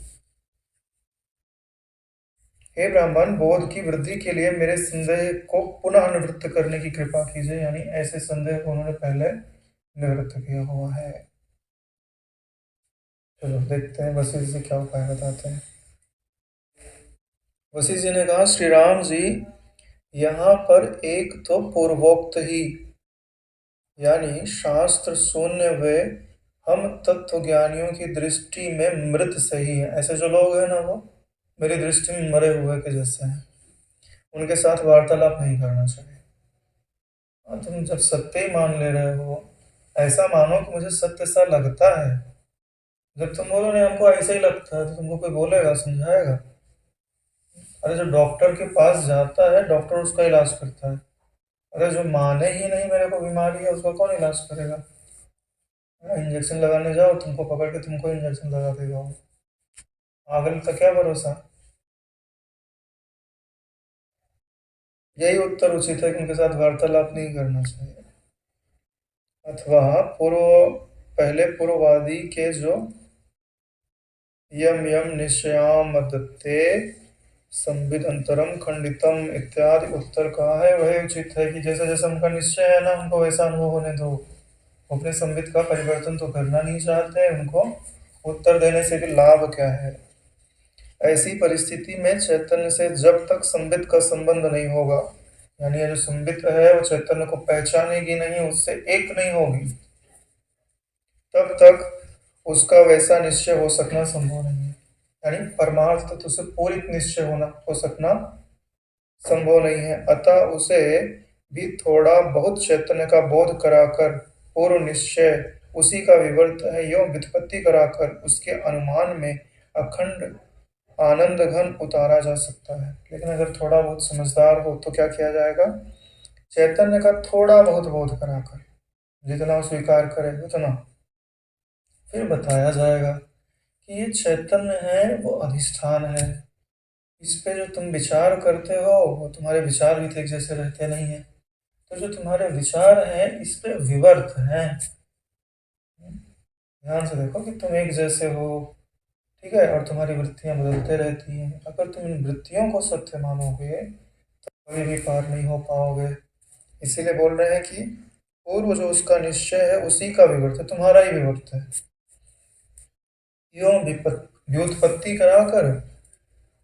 हे ब्राह्मण, बोध की वृद्धि के लिए मेरे संदेह को पुनः निवृत्त करने की कृपा कीजिए। यानी ऐसे संदेह को उन्होंने पहले निवृत्त किया हुआ है। चलो देखते हैं वशिष्ठ जी क्या उपाय बताते हैं। वशिष्ठ जी ने कहा, श्री राम जी यहाँ पर एक तो पूर्वोक्त ही यानी शास्त्र शून्य वे हम तत्व ज्ञानियों की दृष्टि में मृत सही है। ऐसे जो लोग हैं ना वो मेरी दृष्टि में मरे हुए के जैसे हैं, उनके साथ वार्तालाप नहीं करना चाहिए। और तुम जब सत्य ही मान ले रहे हो, ऐसा मानो कि मुझे सत्य सा लगता है, जब तुम बोलो नहीं हमको ऐसे ही लगता है, तो तुमको कोई बोलेगा, समझाएगा? अरे जो डॉक्टर के पास जाता है, डॉक्टर उसका इलाज करता है। अरे जो माने ही नहीं मेरे को बीमारी है, उसका कौन इलाज करेगा? इंजेक्शन लगाने जाओ, तुमको पकड़ के तुमको इंजेक्शन लगा देगा वो। पागल का क्या भरोसा। यही उत्तर उचित है कि उनके साथ वार्तालाप नहीं करना चाहिए। अथवा पूर्व पहले पूर्ववादी के जो यम यम निश्चयाम मदत्ते संविद अंतरम खंडितम इत्यादि उत्तर कहा है, वही उचित है कि जैसा जैसा उनका निश्चय है ना, उनको वैसा अनुभव होने दो। वो अपने संविद का परिवर्तन तो करना नहीं चाहते, उनको उत्तर देने से भी लाभ क्या है। ऐसी परिस्थिति में चैतन्य से जब तक संबित का संबंध नहीं होगा, यानी ये जो संबित है वो चैतन्य को पहचानेगी नहीं, उससे एक नहीं होगी, तब तक उसका वैसा निश्चय हो सकना संभव नहीं है। यानी परमार्थ तत्व से पूरी निश्चय होना हो सकना संभव नहीं है। अतः उसे भी थोड़ा बहुत चैतन्य का बोध कराकर पूर्व निश्चय उसी का विवर्त है यो व्युत्पत्ति कराकर उसके अनुमान में अखंड आनंद घन उतारा जा सकता है। लेकिन अगर थोड़ा बहुत समझदार हो तो क्या किया जाएगा? चैतन्य का थोड़ा बहुत बोध कराकर, जितना वो स्वीकार करे उतना, फिर बताया जाएगा कि ये चैतन्य है, वो अधिष्ठान है। इस पे जो तुम विचार करते हो, वो तुम्हारे विचार भी तो एक जैसे रहते नहीं है। तो जो तुम्हारे विचार हैं इस पे विवर्त है। ध्यान से देखो कि तुम एक जैसे हो, ठीक है, और तुम्हारी वृत्तियां बदलते रहती हैं। अगर तुम इन वृत्तियों को सत्य मानोगे, कभी भी पार नहीं हो पाओगे। इसीलिए बोल रहे हैं कि पूर्व जो उसका निश्चय है उसी का विवर्त है, तुम्हारा ही विवर्त है। यों व्युत्पत्ति कराकर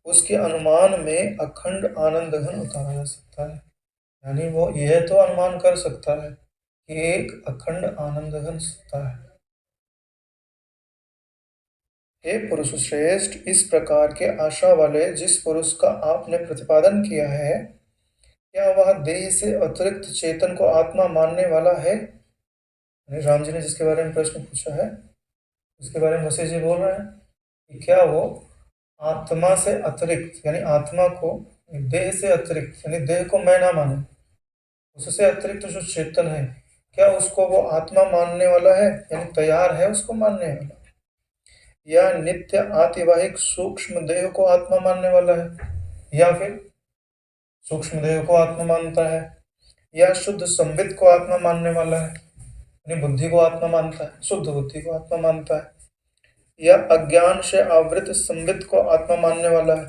उसके अनुमान में अखंड आनंद घन उतारा जा सकता है। यानी वो यह तो अनुमान कर सकता है कि एक अखंड आनंद घन सत्ता है। हे पुरुष श्रेष्ठ, इस प्रकार के आशा वाले जिस पुरुष का आपने प्रतिपादन किया है, क्या वह देह से अतिरिक्त चेतन को आत्मा मानने वाला है? राम जी ने जिसके बारे में प्रश्न पूछा है, उसके बारे में वशिष्ठ जी बोल रहे हैं कि क्या वो आत्मा से अतिरिक्त, यानी आत्मा को देह से अतिरिक्त, यानी देह को मैं ना माने, उससे अतिरिक्त जो चेतन है, क्या उसको वो आत्मा मानने वाला है, यानी तैयार है उसको मानने वाला, या नित्य आतिवाहिक सूक्ष्म देह को आत्मा मानने वाला है, या फिर सूक्ष्म देह को आत्मा मानता है, या शुद्ध संवित को आत्मा मानने वाला है, यानी बुद्धि को आत्मा मानता है, शुद्ध बुद्धि को आत्मा मानता है, या अज्ञान से आवृत संवित को आत्मा मानने वाला है,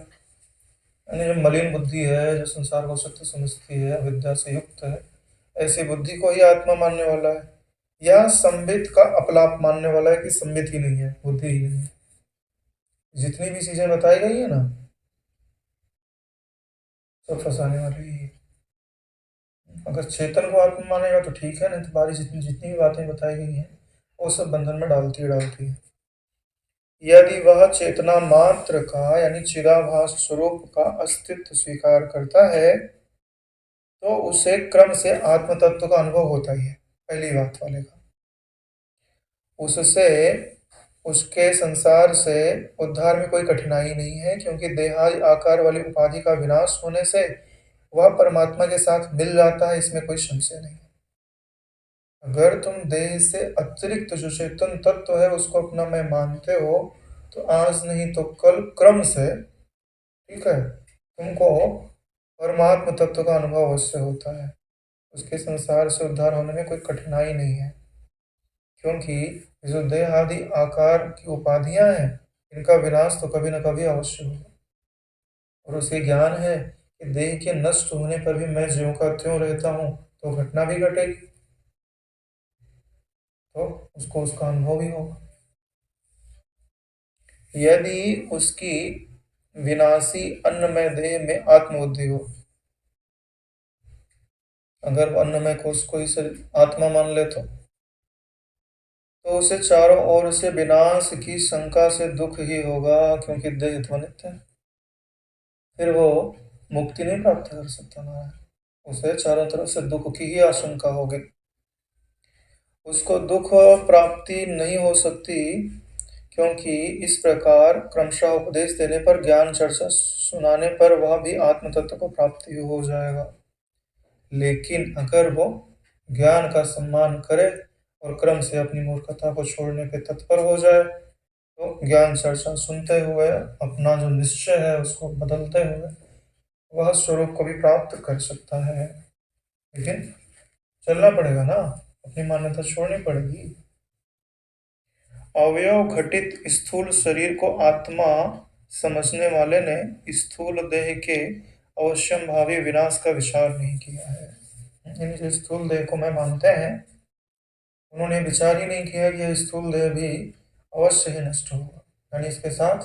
यानी जो मलिन बुद्धि है, जो संसार को सत्य समझती है, विद्या से युक्त है, ऐसी बुद्धि को ही आत्मा मानने वाला है, या संबित का अपलाप मानने वाला है कि संबित ही नहीं है, बुद्धि ही नहीं है। जितनी भी चीजें बताई गई है ना, सब फंसाने वाली ही है। अगर चेतन को आत्मा मानेगा तो ठीक है, नहीं तो बारी जितनी जितनी भी बातें बताई गई हैं वो सब बंधन में डालती है। यदि वह चेतना मात्र का, यानी चिदाभास स्वरूप का अस्तित्व स्वीकार करता है, तो उसे क्रम से आत्म तत्व का अनुभव होता ही है, पहली बात वाले का। उससे उसके संसार से उद्धार में कोई कठिनाई नहीं है, क्योंकि देहादि आकार वाली उपाधि का विनाश होने से वह परमात्मा के साथ मिल जाता है, इसमें कोई संशय नहीं। अगर तुम देह से अतिरिक्त जो चेतन तत्व है उसको अपना मैं मानते हो, तो आज नहीं तो कल क्रम से, ठीक है, तुमको परमात्म तत्व का अनुभव अवश्य होता है। उसके संसार से उद्धार होने में कोई कठिनाई नहीं है, क्योंकि जो देह आदि आकार की उपाधियां हैं, इनका विनाश तो कभी न कभी अवश्य होगा। और उसे ज्ञान है कि देह के नष्ट होने पर भी मैं ज्यों का त्यों रहता हूँ, तो घटना भी घटेगी, तो उसको उसका अनुभव भी होगा। यदि उसकी विनाशी अन्नमय देह में आत्मबुद्धि हो, अगर वो अन्नमय कोश को ही आत्मा मान ले, तो उसे चारों ओर से विनाश की शंका से दुख ही होगा, क्योंकि देह तो नित्य है। फिर वो मुक्ति नहीं प्राप्त कर सकता ना, उसे चारों तरफ से दुख की ही आशंका होगी। उसको दुख प्राप्ति नहीं हो सकती, क्योंकि इस प्रकार क्रमशः उपदेश देने पर, ज्ञान चर्चा सुनाने पर वह भी आत्म तत्व को प्राप्ति हो जाएगा। लेकिन अगर वो ज्ञान का सम्मान करे और क्रम से अपनी मूर्खता को छोड़ने पे तत्पर हो जाए, तो ज्ञान चर्चा सुनते हुए अपना जो निश्चय है उसको बदलते हुए वह स्वरूप को भी प्राप्त कर सकता है। लेकिन चलना पड़ेगा ना, अपनी मान्यता छोड़नी पड़ेगी। अवयव घटित स्थूल शरीर को आत्मा समझने वाले ने स्थूल देह के अवश्यंभावी विनाश का विचार नहीं किया है। यानी जो स्थूल देह को मैं मानते हैं, उन्होंने विचार ही नहीं किया कि यह स्थूल देह भी अवश्य ही नष्ट होगा, यानी इसके साथ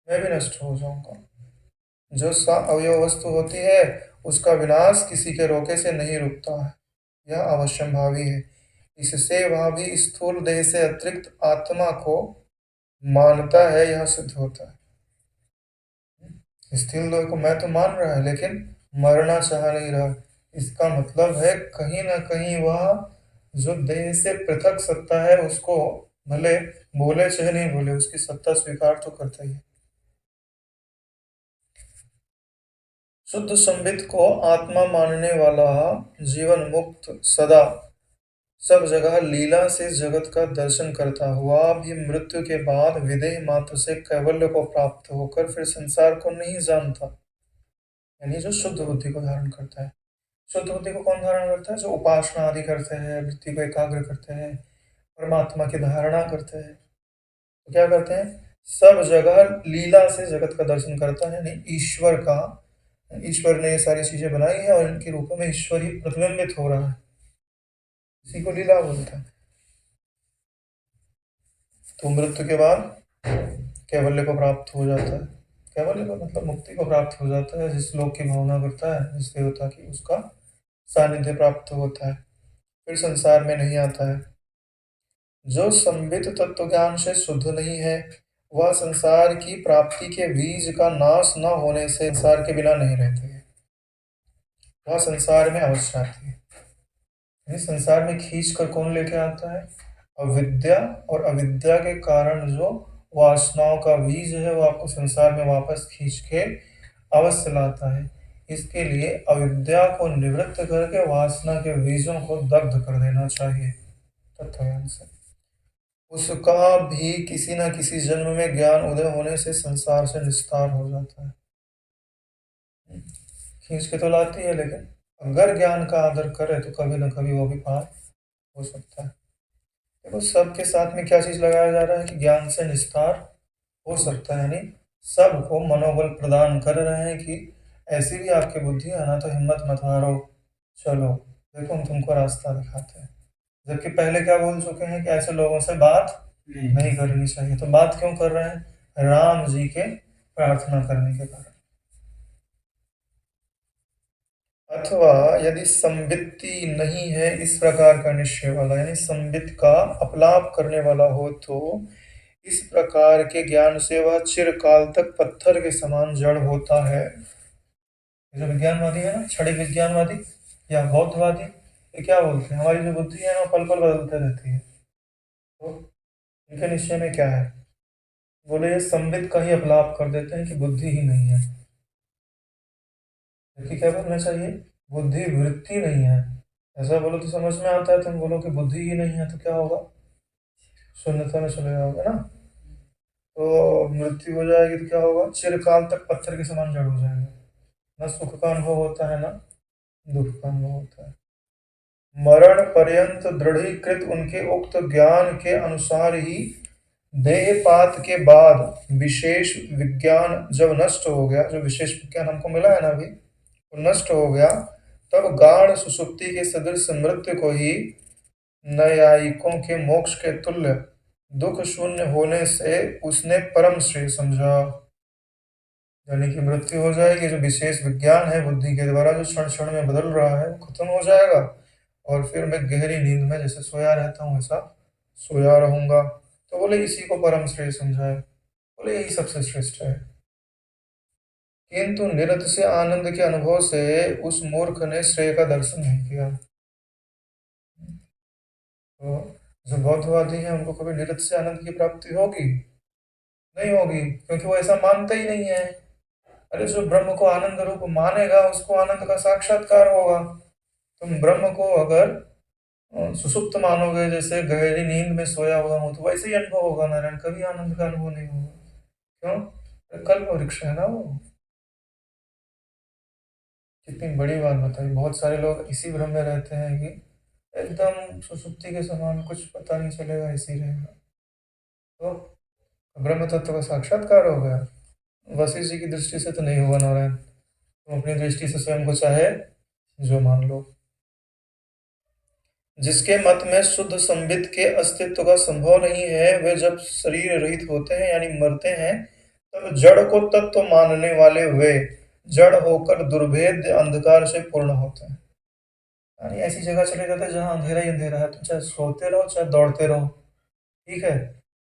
मैं भी नष्ट हो जाऊंगा। जो अवयव वस्तु होती है उसका विनाश किसी के रोके से नहीं रुकता है, यह अवश्यंभावी है। इससे वह भी स्थूल देह से अतिरिक्त आत्मा को मानता है, यह सिद्ध होता है। स्थूल देह को मैं तो मान रहा है लेकिन मरना चाह नहीं रहा, इसका मतलब है कहीं ना कहीं वह जो देह से पृथक सत्ता है उसको भले बोले चाहे नहीं बोले, उसकी सत्ता स्वीकार तो करता ही है। शुद्ध संबित को आत्मा मानने वाला जीवन मुक्त सदा सब जगह लीला से जगत का दर्शन करता हुआ भी मृत्यु के बाद विदेह मात्र से कैवल्य को प्राप्त होकर फिर संसार को नहीं जानता, यानी जो शुद्ध बुद्धि को धारण करता है। शुद्ध बुद्धि को कौन धारण करता है? जो उपासना आदि करते हैं, वृत्ति को एकाग्र करते हैं, परमात्मा की धारणा करते हैं, तो क्या करते हैं? सब जगह लीला से जगत का दर्शन करता है, यानी ईश्वर का, ईश्वर ने ये सारी चीजें बनाई है और इनके रूप में ईश्वर ही प्रतिबिंबित हो रहा है, इसी को लीला बोलता है। तो मृत्यु के बाद कैवल्य को प्राप्त हो जाता है। कैवल्य को मतलब मुक्ति को प्राप्त हो जाता है, जिस लोक की भावना करता है, जिस देवता की, उसका सानिध्य प्राप्त होता है, फिर संसार में नहीं आता है। जो संबित तत्व ज्ञान से शुद्ध नहीं है, वह संसार की प्राप्ति के बीज का नाश न होने से संसार के बिना नहीं रहती है, वह संसार में अवश्य आती है। यानी संसार में खींच कर कौन लेके आता है? अविद्या, और अविद्या के कारण जो वासनाओं का बीज है वो आपको संसार में वापस खींच के अवश्य लाता है। इसके लिए अविद्या को निवृत्त करके वासना के बीजों को दग्ध कर देना चाहिए तत्वज्ञान से। उसका भी किसी न किसी जन्म में ज्ञान उदय होने से संसार से निस्तार हो जाता है। खींच के तो लाती है, लेकिन अगर ज्ञान का आदर करे तो कभी न कभी वो भी पार हो सकता है। देखो सबके साथ में क्या चीज लगाया जा रहा है कि ज्ञान से निस्तार हो सकता है, यानी सबको मनोबल प्रदान कर रहे हैं कि ऐसी भी आपकी बुद्धि है ना, तो हिम्मत मत हारो, चलो देखो हम तुमको रास्ता दिखाते हैं। जबकि पहले क्या बोल चुके हैं कि ऐसे लोगों से बात नहीं करनी चाहिए, तो बात क्यों कर रहे हैं? राम जी के प्रार्थना करने के कारण। अथवा यदि संबित्ति नहीं है इस प्रकार का निश्चय वाला, यानी संबित का अपलाप करने वाला हो, तो इस प्रकार के ज्ञान से वह चिरकाल तक पत्थर के समान जड़ होता है। जो विज्ञानवादी है ना, क्षणिक विज्ञानवादी या बौद्धवादी, ये क्या बोलते हैं? हमारी जो बुद्धि है ना पल पल बदलते रहती है। तो इनके निश्चय में क्या है? बोले ये संबित का ही अपलाप कर देते हैं कि बुद्धि ही नहीं है, जबकि क्या बोलना चाहिए? बुद्धि वृत्ति नहीं है। ऐसा बोलो तो समझ में आता है, तुम बोलो कि बुद्धि ही नहीं है तो क्या होगा? शून्यता में चले जाओगे ना। तो मृत्यु हो जाएगी तो क्या होगा? चिरकाल तक पत्थर के समान जड़ हो जाएंगे, न सुख का अनुभव होता है ना दुख का अनुभव होता है। मरण पर्यंत दृढ़ीकृत उनके उक्त ज्ञान के अनुसार ही देहपात के बाद विशेष विज्ञान जब नष्ट हो गया, जो विशेष विज्ञान हमको मिला है ना अभी, वो नष्ट हो गया, तब गाढ़ सुसुप्ति के सदृश मृत्यु को ही न्यायिकों के मोक्ष के तुल्य दुख शून्य होने से उसने परम श्रेय समझा। यानी कि मृत्यु हो जाएगी, जो विशेष विज्ञान है बुद्धि के द्वारा जो क्षण क्षण में बदल रहा है वो खत्म हो जाएगा, और फिर मैं गहरी नींद में जैसे सोया रहता हूँ वैसा सोया रहूंगा। तो बोले इसी को परम श्रेय समझा है, बोले यही सबसे श्रेष्ठ है। किंतु निरत से आनंद के अनुभव से उस मूर्ख ने श्रेय का दर्शन नहीं किया। तो जो बौद्धवादी हैं उनको कभी निरत से आनंद की प्राप्ति होगी? नहीं होगी, क्योंकि वो ऐसा मानता ही नहीं है। अरे जो ब्रह्म को आनंद रूप मानेगा उसको आनंद का साक्षात्कार होगा। तुम ब्रह्म को अगर सुषुप्त मानोगे, जैसे गहरी नींद में सोया हुआ हूं, तो वैसे ही अनुभव होगा नारायण, कभी आनंद का अनुभव नहीं होगा। क्यों? कल्प वृक्ष है ना वो। कितनी बड़ी बात बताई। बहुत सारे लोग इसी भ्रम में रहते हैं कि एकदम सुसुप्ति के समान, कुछ पता नहीं चलेगा, इसी रहेगा। तो ब्रह्म तत्व का साक्षात्कार हो गया। वशिष्ठ जी की दृष्टि से तो नहीं हुआ नारायण, तुम अपनी दृष्टि से स्वयं को चाहे जो मान लो। जिसके मत में शुद्ध संबित के अस्तित्व का संभव नहीं है, वे जब शरीर रहित होते हैं यानी मरते हैं, तब जड़ को तत्व मानने वाले वे जड़ होकर दुर्भेद्य अंधकार से पूर्ण होते हैं। यानी ऐसी जगह चले जाते हैं जहां अंधेरा ही अंधेरा है, तो चाहे सोते रहो चाहे दौड़ते रहो, ठीक है,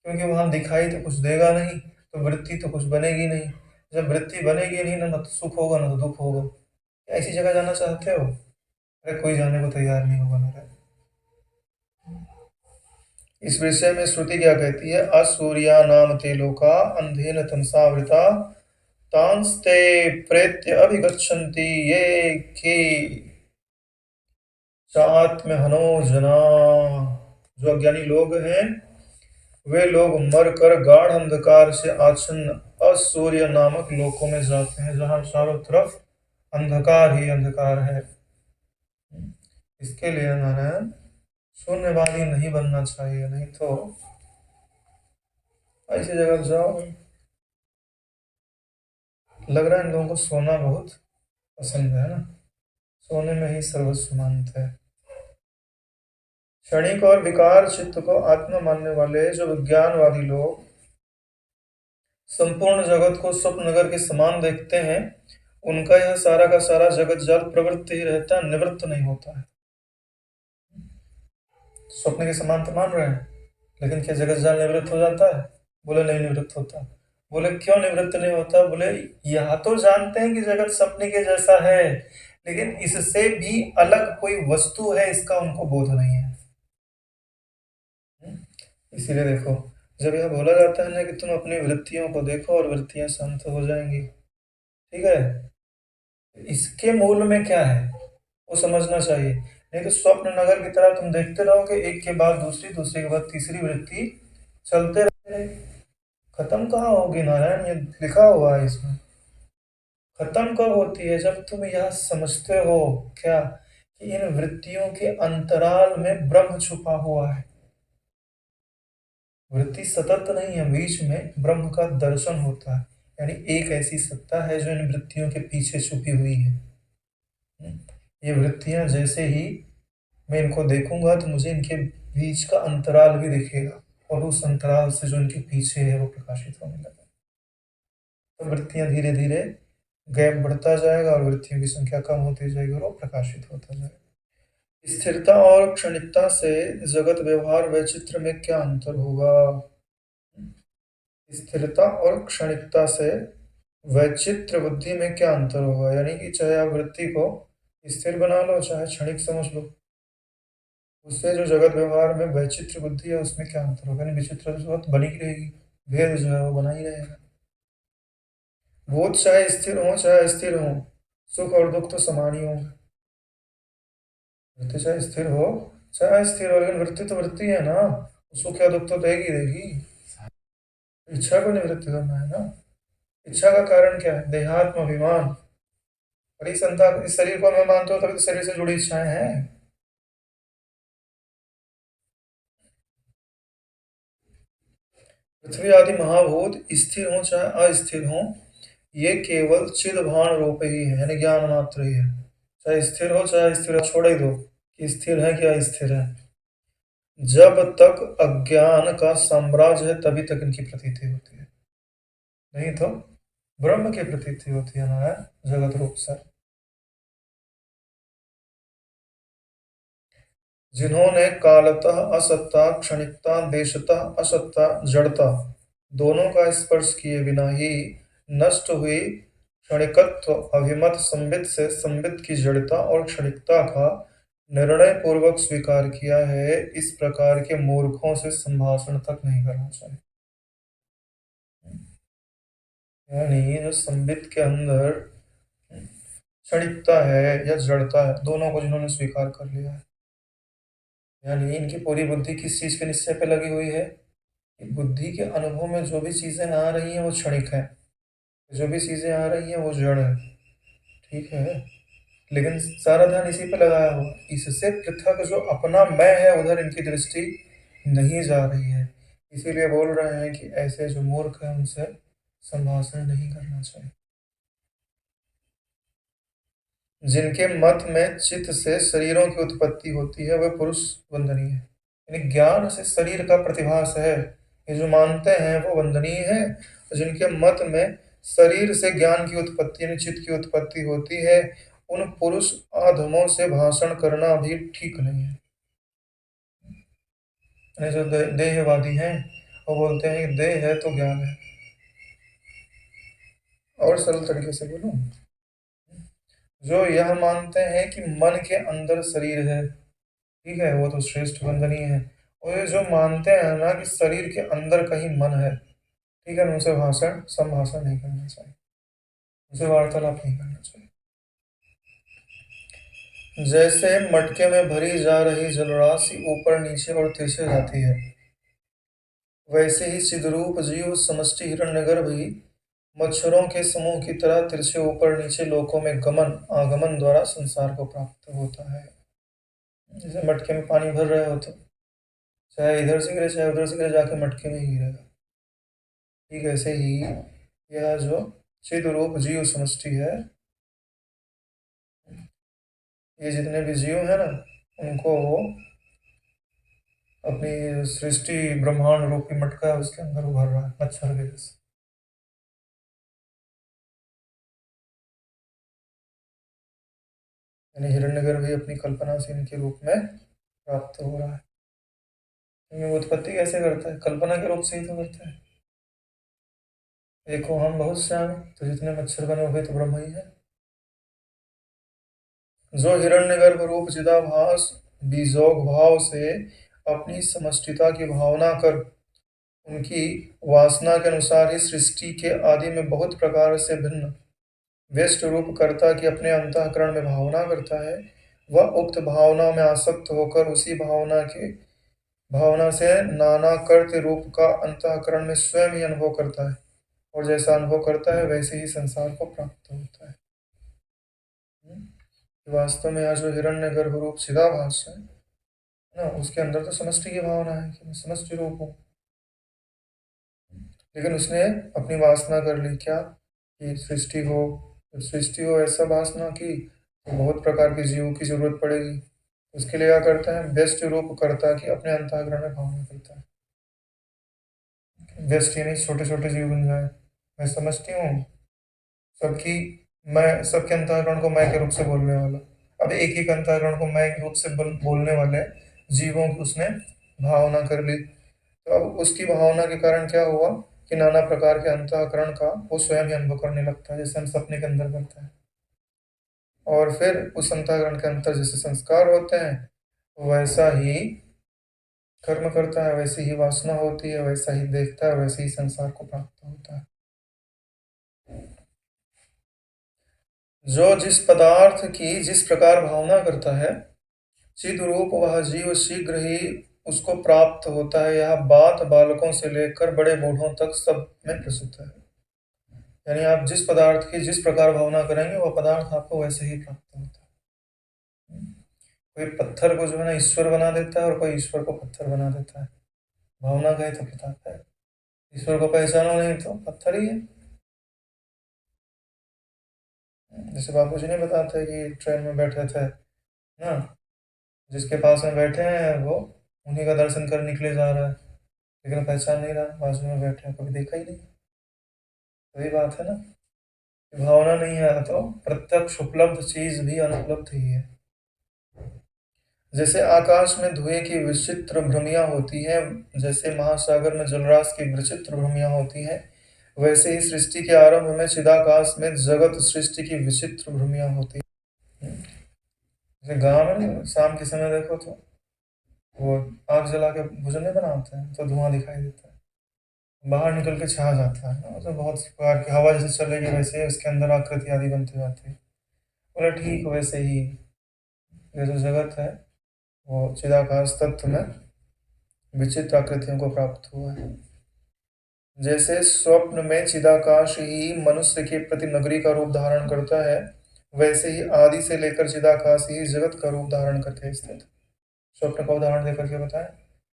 क्योंकि वहां दिखाई तो कुछ देगा नहीं, तो वृत्ति तो कुछ बनेगी नहीं। जब वृत्ति बनेगी नहीं ना, तो सुख होगा ना तो दुख होगा। ऐसी जगह जाना चाहते हो? अरे कोई जाने को तैयार नहीं होगा मेरा। इस विषय में श्रुति क्या कहती है? असूर्या नाम ते लोका अंधेन तमसावृता तांस्ते प्रेत्य अभिगच्छन्ति ये के चात्म हनो जना। जो अज्ञानी लोग हैं, वे लोग मरकर गाढ़ अंधकार से आच्छन्न असूर्य नामक लोकों में जाते हैं, जहां चारों तरफ अंधकार ही अंधकार है। इसके लिए नारायण शून्यवादी नहीं बनना चाहिए, नहीं तो ऐसी जगह जाओ। लग रहा है इन लोगों को सोना बहुत पसंद है ना, सोने में ही सर्वस्व मानते हैं। क्षणिक और विकार चित्त को आत्मा मानने वाले जो विज्ञानवादी लोग संपूर्ण जगत को स्वप्न नगर के समान देखते हैं, उनका यह सारा का सारा जगत जाल प्रवृत्त ही रहता है, निवृत्त नहीं होता है। स्वप्न के समान तो मान रहे हैं, लेकिन क्या जगत जाल निवृत्त हो जाता है? बोले नहीं निवृत्त होता। बोले क्यों निवृत्त नहीं होता? बोले यह तो जानते हैं कि जगत सपने के जैसा है, लेकिन इससे भी अलग कोई वस्तु है, इसका उनको बोध नहीं है। इसीलिए देखो, जब यह बोला जाता है ना कि तुम अपनी वृत्तियों को देखो और वृत्तियां शांत हो जाएंगी, ठीक है, इसके मूल में क्या है वो समझना चाहिए। नहीं तो स्वप्न नगर की तरह तुम देखते रहोगे, एक के बाद दूसरी, दूसरे के बाद तीसरी वृत्ति चलते रहे, खत्म कहाँ होगी नारायण? ये लिखा हुआ है इसमें। खत्म कब होती है? जब तुम यह समझते हो क्या कि इन वृत्तियों के अंतराल में ब्रह्म छुपा हुआ है। वृत्ति सतत नहीं है, बीच में ब्रह्म का दर्शन होता है, यानी एक ऐसी सत्ता है जो इन वृत्तियों के पीछे छुपी हुई है। ये वृत्तियां जैसे ही मैं इनको देखूंगा तो मुझे इनके बीच का अंतराल भी दिखेगा, और उस अंतराल से जो इनके पीछे है वो प्रकाशित होने लगा। तो वृत्तियां धीरे धीरे गैप बढ़ता जाएगा और वृत्तियों की संख्या कम होती जाएगी और वो प्रकाशित होता जाएगा। स्थिरता और क्षणिकता से जगत व्यवहार वैचित्र में क्या अंतर होगा? स्थिरता और क्षणिकता से वैचित्र बुद्धि में क्या अंतर होगा? यानी कि चाहे आप वृत्ति को स्थिर बना लो चाहे क्षणिक समझ लो, उससे जो जगत व्यवहार में वैचित्र बुद्धि है उसमें क्या अंतर होगा? यानी विचित्र जगत बनी ही रहेगी, भेद जो है वो बना ही रहेगा। भूत चाहे स्थिर हो चाहे अस्थिर हो, सुख और दुख तो समान ही होंगे। वृत्ति चाहे स्थिर हो चाहे अस्थिर हो, लेकिन वृत्ति तो वृत्ति है ना, सुख या दुख तो देगी देगी। इच्छा को निवृत्त करना है ना। इच्छा का कारण क्या है? देहात्म अभिमान। और इस संतान, इस शरीर को मैं मानता हूँ, तभी तो शरीर से जुड़ी इच्छाएं हैं। पृथ्वी आदि महाभूत स्थिर हो चाहे अस्थिर हो, ये केवल चिद भान रूप ही है, यानी ज्ञान मात्र ही है। चाहे स्थिर हो चाहे स्थिर हो, छोड़ ही दो कि स्थिर है क्या स्थिर है। जब तक अज्ञान का साम्राज्य है तभी तक इनकी प्रतीति होती है, नहीं तो ब्रह्म की प्रतीति होती है ना, जगत रूप से। जिन्होंने कालतः असत्ता, क्षणिकता, देशतः असत्ता, जड़ता दोनों का स्पर्श किए बिना ही नष्ट हुई क्षणिकत्व अभिमत संबित से संबित की जड़ता और क्षणिकता का निर्णय पूर्वक स्वीकार किया है, इस प्रकार के मूर्खों से संभाषण तक नहीं करना चाहिए। यानी जो संबित के अंदर क्षणिकता है या जड़ता है, दोनों को जिन्होंने स्वीकार कर लिया है, यानी इनकी पूरी बुद्धि किस चीज के निश्चय पे लगी हुई है कि बुद्धि के अनुभव में जो भी चीजें आ रही हैं वो क्षणिक है, जो भी चीजें आ रही हैं वो जड़ है। ठीक है, लेकिन सारा ध्यान इसी पे लगाया हुआ, इससे पृथक जो अपना मैं है उधर इनकी दृष्टि नहीं जा रही है। इसीलिए बोल रहे हैं कि ऐसे जो मूर्ख है उनसे संभाषण नहीं करना चाहिए। जिनके मत में चित्त से शरीरों की उत्पत्ति होती है वह पुरुष वंदनीय है, यानी ज्ञान से शरीर का प्रतिभास है, ये जो मानते हैं वो वंदनीय है। जिनके मत में शरीर से ज्ञान की उत्पत्ति यानी चित्त की उत्पत्ति होती है, उन पुरुष अधमों से भाषण करना भी ठीक नहीं है। यानी जो देहवादी हैं वो बोलते हैं कि देह है तो ज्ञान है। और सरल तरीके से बोलूं, जो यह मानते हैं कि मन के अंदर शरीर है, ठीक है, वो तो श्रेष्ठ वंदनीय है। और ये जो मानते हैं ना कि शरीर के अंदर कहीं मन है, ठीक है, उनसे संभाषण नहीं करना चाहिए, उनसे वार्तालाप नहीं करना चाहिए। जैसे मटके में भरी जा रही जलराशि ऊपर नीचे और तिरछे जाती है, वैसे ही चिद्रूप जीव समष्टि हिरण्यगर्भ ही मच्छरों के समूह की तरह तिरछे ऊपर नीचे लोकों में गमन आगमन द्वारा संसार को प्राप्त होता है। जैसे मटके में पानी भर रहे हो तो चाहे इधर से गिरे चाहे उधर से गिरे, जाके मटके में ही गिरेगा। ठीक ऐसे ही यह जो चिद रूप जीव समष्टि है, ये जितने भी जीव है ना, उनको वो अपनी सृष्टि ब्रह्मांड रूपी मटका है उसके अंदर उभर रहा है मच्छर के जैसे। यानी हिरण्यगर्भ भी अपनी कल्पना से इनके रूप में प्राप्त हो रहा है। इनकी उत्पत्ति कैसे करता है? कल्पना के रूप से ही तो करता है। देखो हम बहुत श्याम हैं, तो जितने मच्छर बने हुए तो ब्रह्म ही है। जो हिरण्यगर्भ रूप चिदाभास बीजोग भाव से अपनी समष्टिता की भावना कर उनकी वासना के अनुसार ही सृष्टि के आदि में बहुत प्रकार से भिन्न व्यष्ट रूप कर्ता की अपने अंतःकरण में भावना करता है, वह उक्त भावना में आसक्त होकर उसी भावना से नाना कर्त रूप का अंतःकरण में स्वयं ही अनुभव करता है, और जैसा अनुभव करता है वैसे ही संसार को प्राप्त होता है। वास्तव में यहाँ जो हिरण्य गर्भ रूप चिदाभास है ना, उसके अंदर तो समष्टि की भावना है कि मैं समष्टि रूप हूँ, लेकिन उसने अपनी वासना कर ली क्या कि सृष्टि हो। जब सृष्टि हो ऐसा वासना की तो बहुत प्रकार के जीवों की जरूरत पड़ेगी। उसके लिए क्या करता है? व्यष्ट रूप करता कि अपने अंतःकरण में भावना करता है। व्यष्टि नहीं छोटे छोटे जीव बन जाए, मैं समझती हूँ सबकी, मैं सबके अंतःकरण को मैं के रूप से बोलने वाला। अब एक एक अंतःकरण को मैं के रूप से बोलने वाले जीवों की उसने भावना कर ली। तो अब उसकी भावना के कारण क्या हुआ कि नाना प्रकार के अंतःकरण का वो स्वयं ही अनुभव करने लगता है, जैसे हम सपने के अंदर करते हैं। और फिर उस अंतःकरण के अंतर जैसे संस्कार होते हैं वैसा ही कर्म करता है, वैसी ही वासना होती है, वैसा ही देखता है, वैसे ही संसार को प्राप्त होता है। जो जिस पदार्थ की जिस प्रकार भावना करता है, चिद रूप वह जीव शीघ्र ही उसको प्राप्त होता है। यह बात बालकों से लेकर बड़े बूढ़ों तक सब में प्रसिद्ध है। यानी आप जिस पदार्थ की जिस प्रकार भावना करेंगे वह पदार्थ आपको वैसे ही प्राप्त होता है। कोई पत्थर को जो है ना ईश्वर बना देता है और कोई ईश्वर को पत्थर बना देता है। भावना का ही तो प्रताप है। ईश्वर को पहचानो नहीं तो पत्थर ही है। जैसे बापू जी ने बताते कि ट्रेन में बैठे थे ना, जिसके पास में बैठे हैं वो उन्हीं का दर्शन कर निकले जा रहा है, लेकिन पहचान नहीं रहा बाजू में बैठे हैं, कभी देखा ही नहीं। वही बात है ना, कि भावना नहीं है तो प्रत्यक्ष उपलब्ध चीज भी अनुपलब्ध ही है। जैसे आकाश में धुएं की विचित्र भ्रमियां होती हैं, जैसे महासागर में जलराशि की विचित्र भ्रमियां होती हैं, वैसे ही सृष्टि के आरंभ में चिदाकाश में जगत सृष्टि की विचित्र भ्रमियां होती हैं। जैसे गाँव में शाम के समय देखो तो वो आग जला के भोजन नहीं बनाते हैं तो धुआं दिखाई देता है, बाहर निकल के छा जाता है ना, मतलब बहुत सी प्रकार की हवा जैसे चलेगी वैसे ही उसके अंदर आकृति आदि बनती जाती है। बोले ठीक वैसे ही ये जो जगत है वो चिदाकाश तत्व में विचित्र आकृतियों को प्राप्त हुआ है। जैसे स्वप्न में चिदाकाश ही मनुष्य के प्रति नगरी का रूप धारण करता है, वैसे ही आदि से लेकर चिदाकाश ही जगत का रूप धारण करके स्थित। स्वप्न का उदाहरण देकर के बताएं,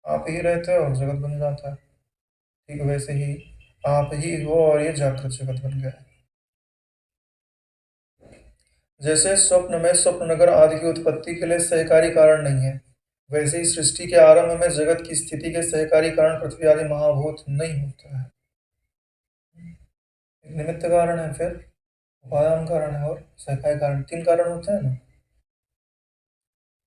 आप ही रहते हो और जगत बन जाता है, ठीक वैसे ही आप ही हो और ये जागृत जगत बन गया है। जैसे स्वप्न में स्वप्न नगर आदि की उत्पत्ति के लिए सहकारी कारण नहीं है, वैसे ही सृष्टि के आरंभ में जगत की स्थिति के सहकारी कारण पृथ्वी आदि महाभूत नहीं होता है। एक निमित्त कारण है, फिर उपादान कारण है और सहकारी कारण, तीन कारण होते हैं ना।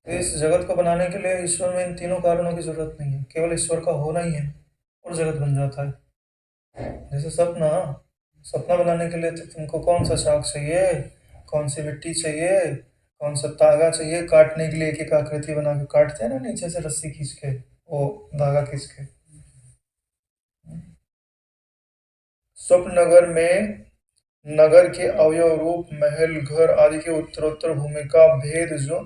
तो इस जगत को बनाने के लिए ईश्वर में इन तीनों कारणों की जरूरत नहीं है, केवल ईश्वर का होना ही है और जगत बन जाता है। जैसे सपना, सपना बनाने के लिए तो तुमको कौन सा चाक चाहिए, कौन सी मिट्टी चाहिए, कौन सा धागा चाहिए, काटने के लिए एक एक आकृति बना के काटते हैं ना नीचे से रस्सी खींच के, वो धागा खींच के। स्वप्न नगर में नगर के अवयव रूप महल घर आदि के उत्तरोत्तर भूमिका भेद जो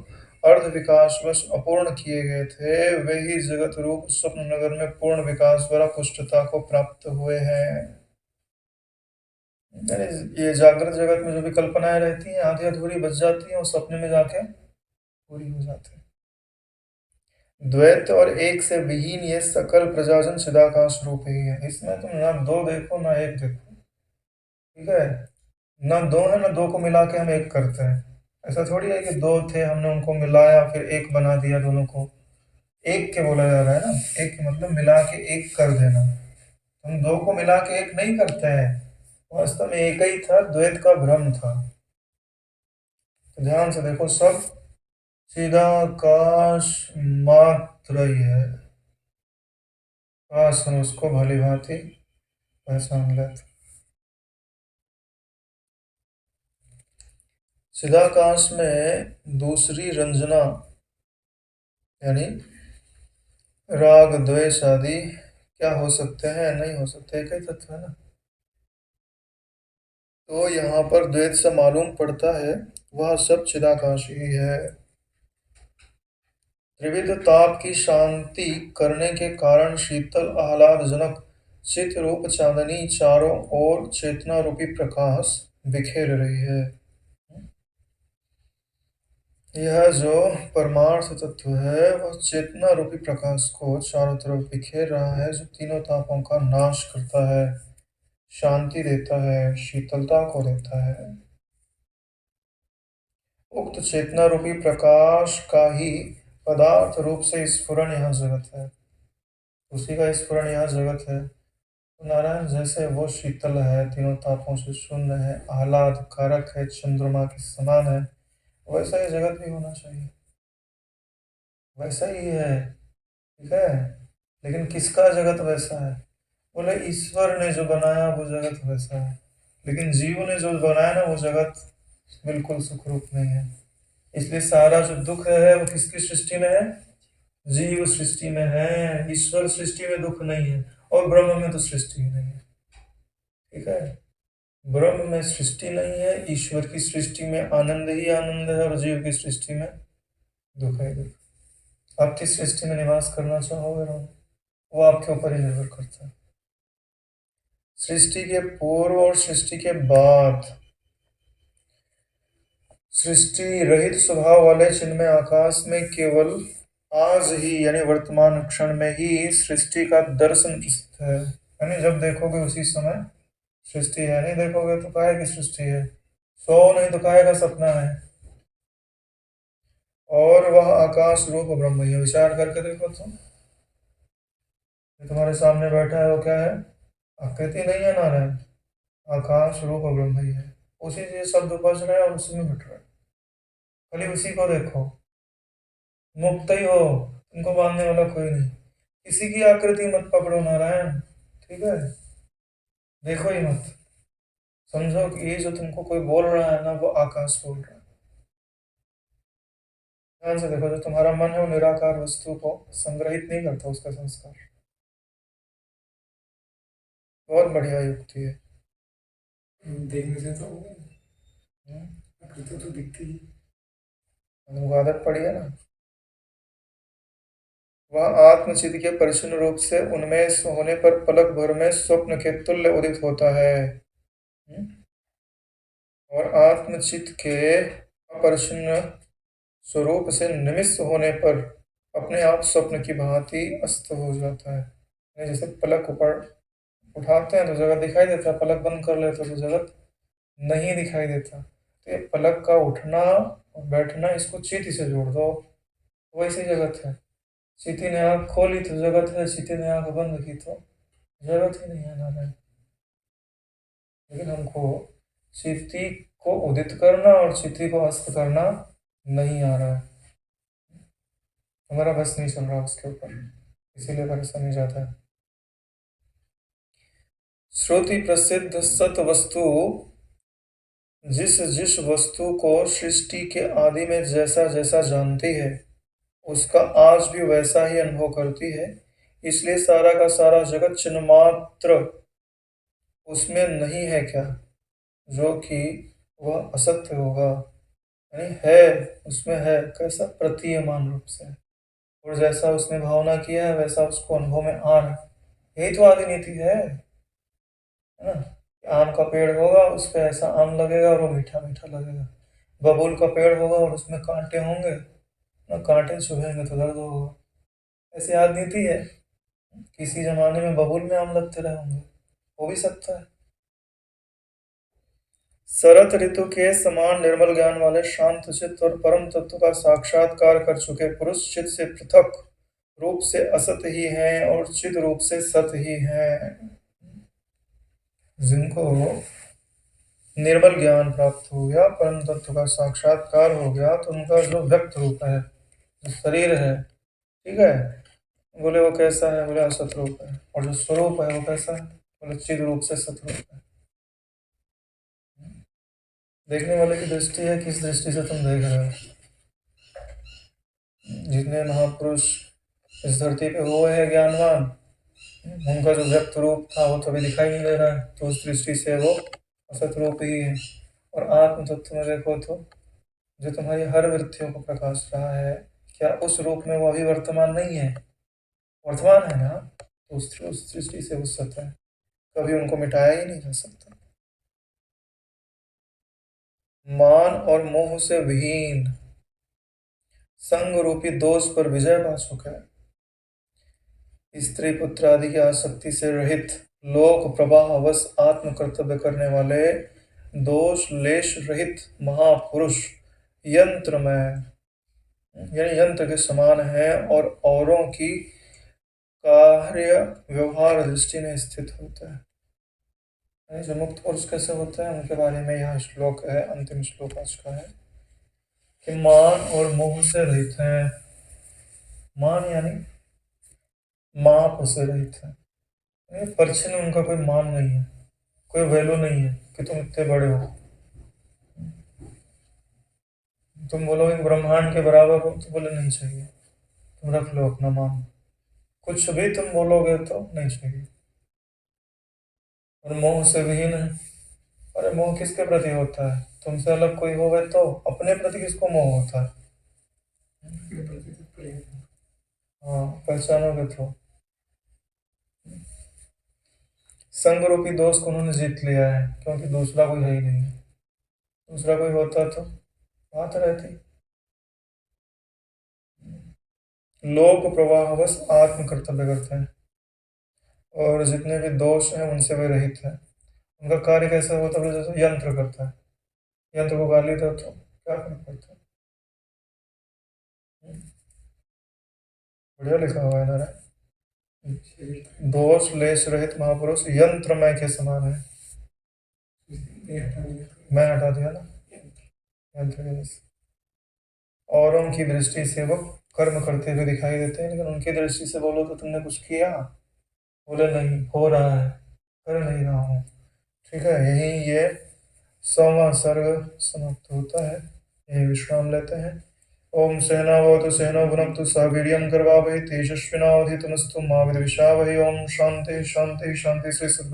अर्ध विकासवश अपूर्ण किए गए थे, वे ही जगत रूप स्वप्न नगर में पूर्ण विकास द्वारा पुष्टता को प्राप्त हुए हैं। यानी ये जागृत जगत में जो भी कल्पनाएं रहती हैं आधी अधूरी बच जाती हैं और सपने में जाके पूरी हो जाती है। द्वैत और एक से विहीन ये सकल प्रजाजन चिदाकाश रूप ही है, इसमें तुम ना दो देखो ना एक देखो, ठीक है। ना दो है ना दो को मिला के हम एक करते हैं, ऐसा थोड़ी है कि दो थे हमने उनको मिलाया फिर एक बना दिया दोनों को। एक के बोला जा रहा है ना, एक के मतलब मिला के एक कर देना। हम दो को मिला के एक नहीं करते हैं, वास्तव में एक ही था, द्वैत का भ्रम था। तो ध्यान से देखो, सब चिदाकाश मात्र ही है, काश हम उसको भली भांति पहचान लेते। चिदाकाश में दूसरी रंजना यानी राग द्वेष आदि क्या हो सकते हैं, नहीं हो सकते, एक ही तत्व है ना। तो यहाँ पर द्वैत से मालूम पड़ता है वह सब चिदाकाश ही है। त्रिविध ताप की शांति करने के कारण शीतल आह्लादजनक चित रूप चांदनी चारों ओर चेतना रूपी प्रकाश बिखेर रही है। यह जो परमार्थ तत्व है वह चेतना रूपी प्रकाश को चारों तरफ बिखेर रहा है, जो तीनों तापों का नाश करता है, शांति देता है, शीतलता को देता है। उक्त चेतना रूपी प्रकाश का ही पदार्थ रूप से स्फुरण यह जगत है, उसी का स्फुरण यह जगत है। तो नारायण जैसे वो शीतल है, तीनों तापों से शून्य है, आह्लाद कारक है, चंद्रमा के समान है, वैसा ही जगत भी होना चाहिए, वैसा ही है, ठीक है। लेकिन किसका जगत वैसा है, बोले ईश्वर ने जो बनाया वो जगत वैसा है, लेकिन जीव ने जो बनाया ना वो जगत बिल्कुल सुखरूप नहीं है। इसलिए सारा जो दुख है वो किसकी सृष्टि में है, जीव सृष्टि में है। ईश्वर सृष्टि में दुख नहीं है और ब्रह्म में तो सृष्टि ही नहीं है, ठीक है। ब्रह्म में सृष्टि नहीं है, ईश्वर की सृष्टि में आनंद ही आनंद है और जीव की सृष्टि में दुख है दुख। आप किस सृष्टि में निवास करना चाहोगे राम, वो आपके ऊपर ही निर्भर करता है। सृष्टि के पूर्व और सृष्टि के बाद सृष्टि रहित स्वभाव वाले चिन्मय आकाश में केवल आज ही यानी वर्तमान क्षण में ही सृष्टि का दर्शन प्रसिद्ध है, यानी जब देखोगे उसी समय सृष्टि है, नहीं देखोगे तो काहे की सृष्टि है, सो नहीं तो काहे का सपना है। और वह आकाश रूप ब्रह्म ही है, विचार करके देखो तुम, जो तुम्हारे सामने बैठा है वो क्या है, आकृति नहीं है नारायण, आकाश रूप ब्रह्म ही है। उसी से शब्द उपज रहे हैं और उसी में मिट रहे हैं, खाली उसी को देखो, मुक्त ही हो, तुमको बांधने वाला कोई नहीं, किसी की आकृति मत पकड़ो नारायण, ठीक है। देखो ही मत, समझो कि ये जो तुमको कोई बोल रहा है ना वो आकाश बोल रहा है। ध्यान से देखो, जो तुम्हारा मन है वो निराकार वस्तु को संग्रहित नहीं करता उसका संस्कार, बहुत बढ़िया युक्ति है। देखने से तो आकृति तो दिखती ही। तुमको आदत पड़ी है ना। वह आत्मचित के परिच्छिन्न रूप से उन्मेष होने पर पलक भर में स्वप्न के तुल्य उदित होता है। और आत्मचित के अपरिच्छिन्न स्वरूप से निमिष होने पर अपने आप स्वप्न की भांति अस्त हो जाता है। जैसे पलक ऊपर उठाते हैं तो जगत दिखाई देता है, पलक बंद कर लेते तो जगत नहीं दिखाई देता। तो ये पलक का उठना और बैठना, इसको चीति से जोड़ दो, वैसी जगत है। चीति ने आंख खोली तो जगत है, चीति ने आंख बंद की तो जगत ही नहीं है नारायण। लेकिन हमको चीति को उदित करना और चीति को अस्त करना नहीं आ रहा है, हमारा बस नहीं चल रहा उसके ऊपर, इसीलिए परेशानी ज्यादा है। श्रुति प्रसिद्ध सत वस्तु जिस जिस वस्तु को सृष्टि के आदि में जैसा जैसा जानती है उसका आज भी वैसा ही अनुभव करती है। इसलिए सारा का सारा जगत चिन्मात्र उसमें नहीं है क्या, जो कि वह असत्य होगा। यानी है, उसमें है, कैसा प्रतीयमान रूप से, और जैसा उसने भावना किया है वैसा उसको अनुभव में आ रहा है। यही तो आदि नीति है ना। आम का पेड़ होगा, उस पे ऐसा आम लगेगा और वो मीठा मीठा लगेगा। बबूल का पेड़ होगा और उसमें कांटे होंगे, ना कांटे चुभेंगे तो दर्द होगा। ऐसी आदि नीति है। किसी जमाने में बबूल में आम लगते रहे होंगे, हो भी सकता है। शरत ऋतु के समान निर्मल ज्ञान वाले शांत चित्त और परम तत्व का साक्षात्कार कर चुके पुरुष चित्त से पृथक रूप से असत ही हैं और चिद रूप से सत ही हैं। जिनको निर्मल ज्ञान प्राप्त हो गया, परम तत्व का साक्षात्कार हो गया, तो उनका जो व्यक्त रूप है, जो शरीर है, ठीक है, बोले वो कैसा है, बोले असत रूप है। और जो स्वरूप है वो कैसा है, बोले चिद रूप से सत रूप है। देखने वाले की दृष्टि है, किस दृष्टि से तुम देख रहे हो। जितने महापुरुष इस धरती पे हुए हैं ज्ञानवान, उनका जो व्यक्त रूप था वो तो अभी दिखाई नहीं दे रहा है, तो उस दृष्टि से वो असत रूप ही है। और आत्म तत्व में देखो तो जो तुम्हारी हर वृत्तियों को प्रकाश रहा है, क्या उस रूप में वो अभी वर्तमान नहीं है, वर्तमान है ना। तो उस दृष्टि से वो सत्य है, कभी उनको मिटाया ही नहीं जा सकता। मान और मोह से विहीन, संग रूपी दोष पर विजय पा चुका है, स्त्री पुत्र आदि की आसक्ति से रहित, लोक प्रवाहवश आत्म कर्तव्य करने वाले, दोष लेश रहित महापुरुष यंत्र में, यानी यंत्र के समान है और औरों की कार्य व्यवहार दृष्टि में स्थित होता है। यानी जो मुक्त पुरुष कैसे होते हैं उनके बारे में यह श्लोक है, अंतिम श्लोक आज का है कि मान और मोह से रहित है। मान यानी माप से रहित है, परिचय में उनका कोई मान नहीं है, कोई वैल्यू नहीं है कि तुम इतने बड़े हो। तुम बोलोगे ब्रह्मांड के बराबर हो तो बोले नहीं चाहिए, तुम रख लो अपना मान। कुछ भी तुम बोलोगे तो नहीं चाहिए। और मोह से विहीन है, अरे मोह किसके प्रति होता है, तुमसे अलग कोई होवे तो, अपने प्रति किसको मोह होता है। हाँ, पहचानोगे तो। संग रूपी दोष को उन्होंने जीत लिया है, क्योंकि दूसरा कोई है ही नहीं। दूसरा कोई होता तो बात रहती। लोक प्रवाहवश आत्म कर्तव्य करते हैं और जितने भी दोष हैं उनसे वे रहित है। उनका कार्य कैसा होता है, जैसे यंत्र करता है, यंत्र को गाली दो तो क्या फर्क पड़ता है। बढ़िया लिखा हुआ है ना। दोष लेश रहित महापुरुष यंत्रमय के समान है। मैं हटा दिया ना, यंत्र के जैसे। औरों की दृष्टि से वो कर्म करते हुए दिखाई देते हैं, लेकिन उनकी दृष्टि से बोलो तो तुमने कुछ किया, बोले नहीं हो रहा है, कर नहीं रहा हूँ। ठीक है, यही ये 100वां सर्ग समाप्त होता है। यही विश्राम लेते हैं। ओम सहनावतु सहनौ भुनक्तु सह वीर्यं करवावहै तेजस्विनावधीतमस्तु मा विद्विषावहै। ओम शांति शांति शांति। श्री सद्गुरु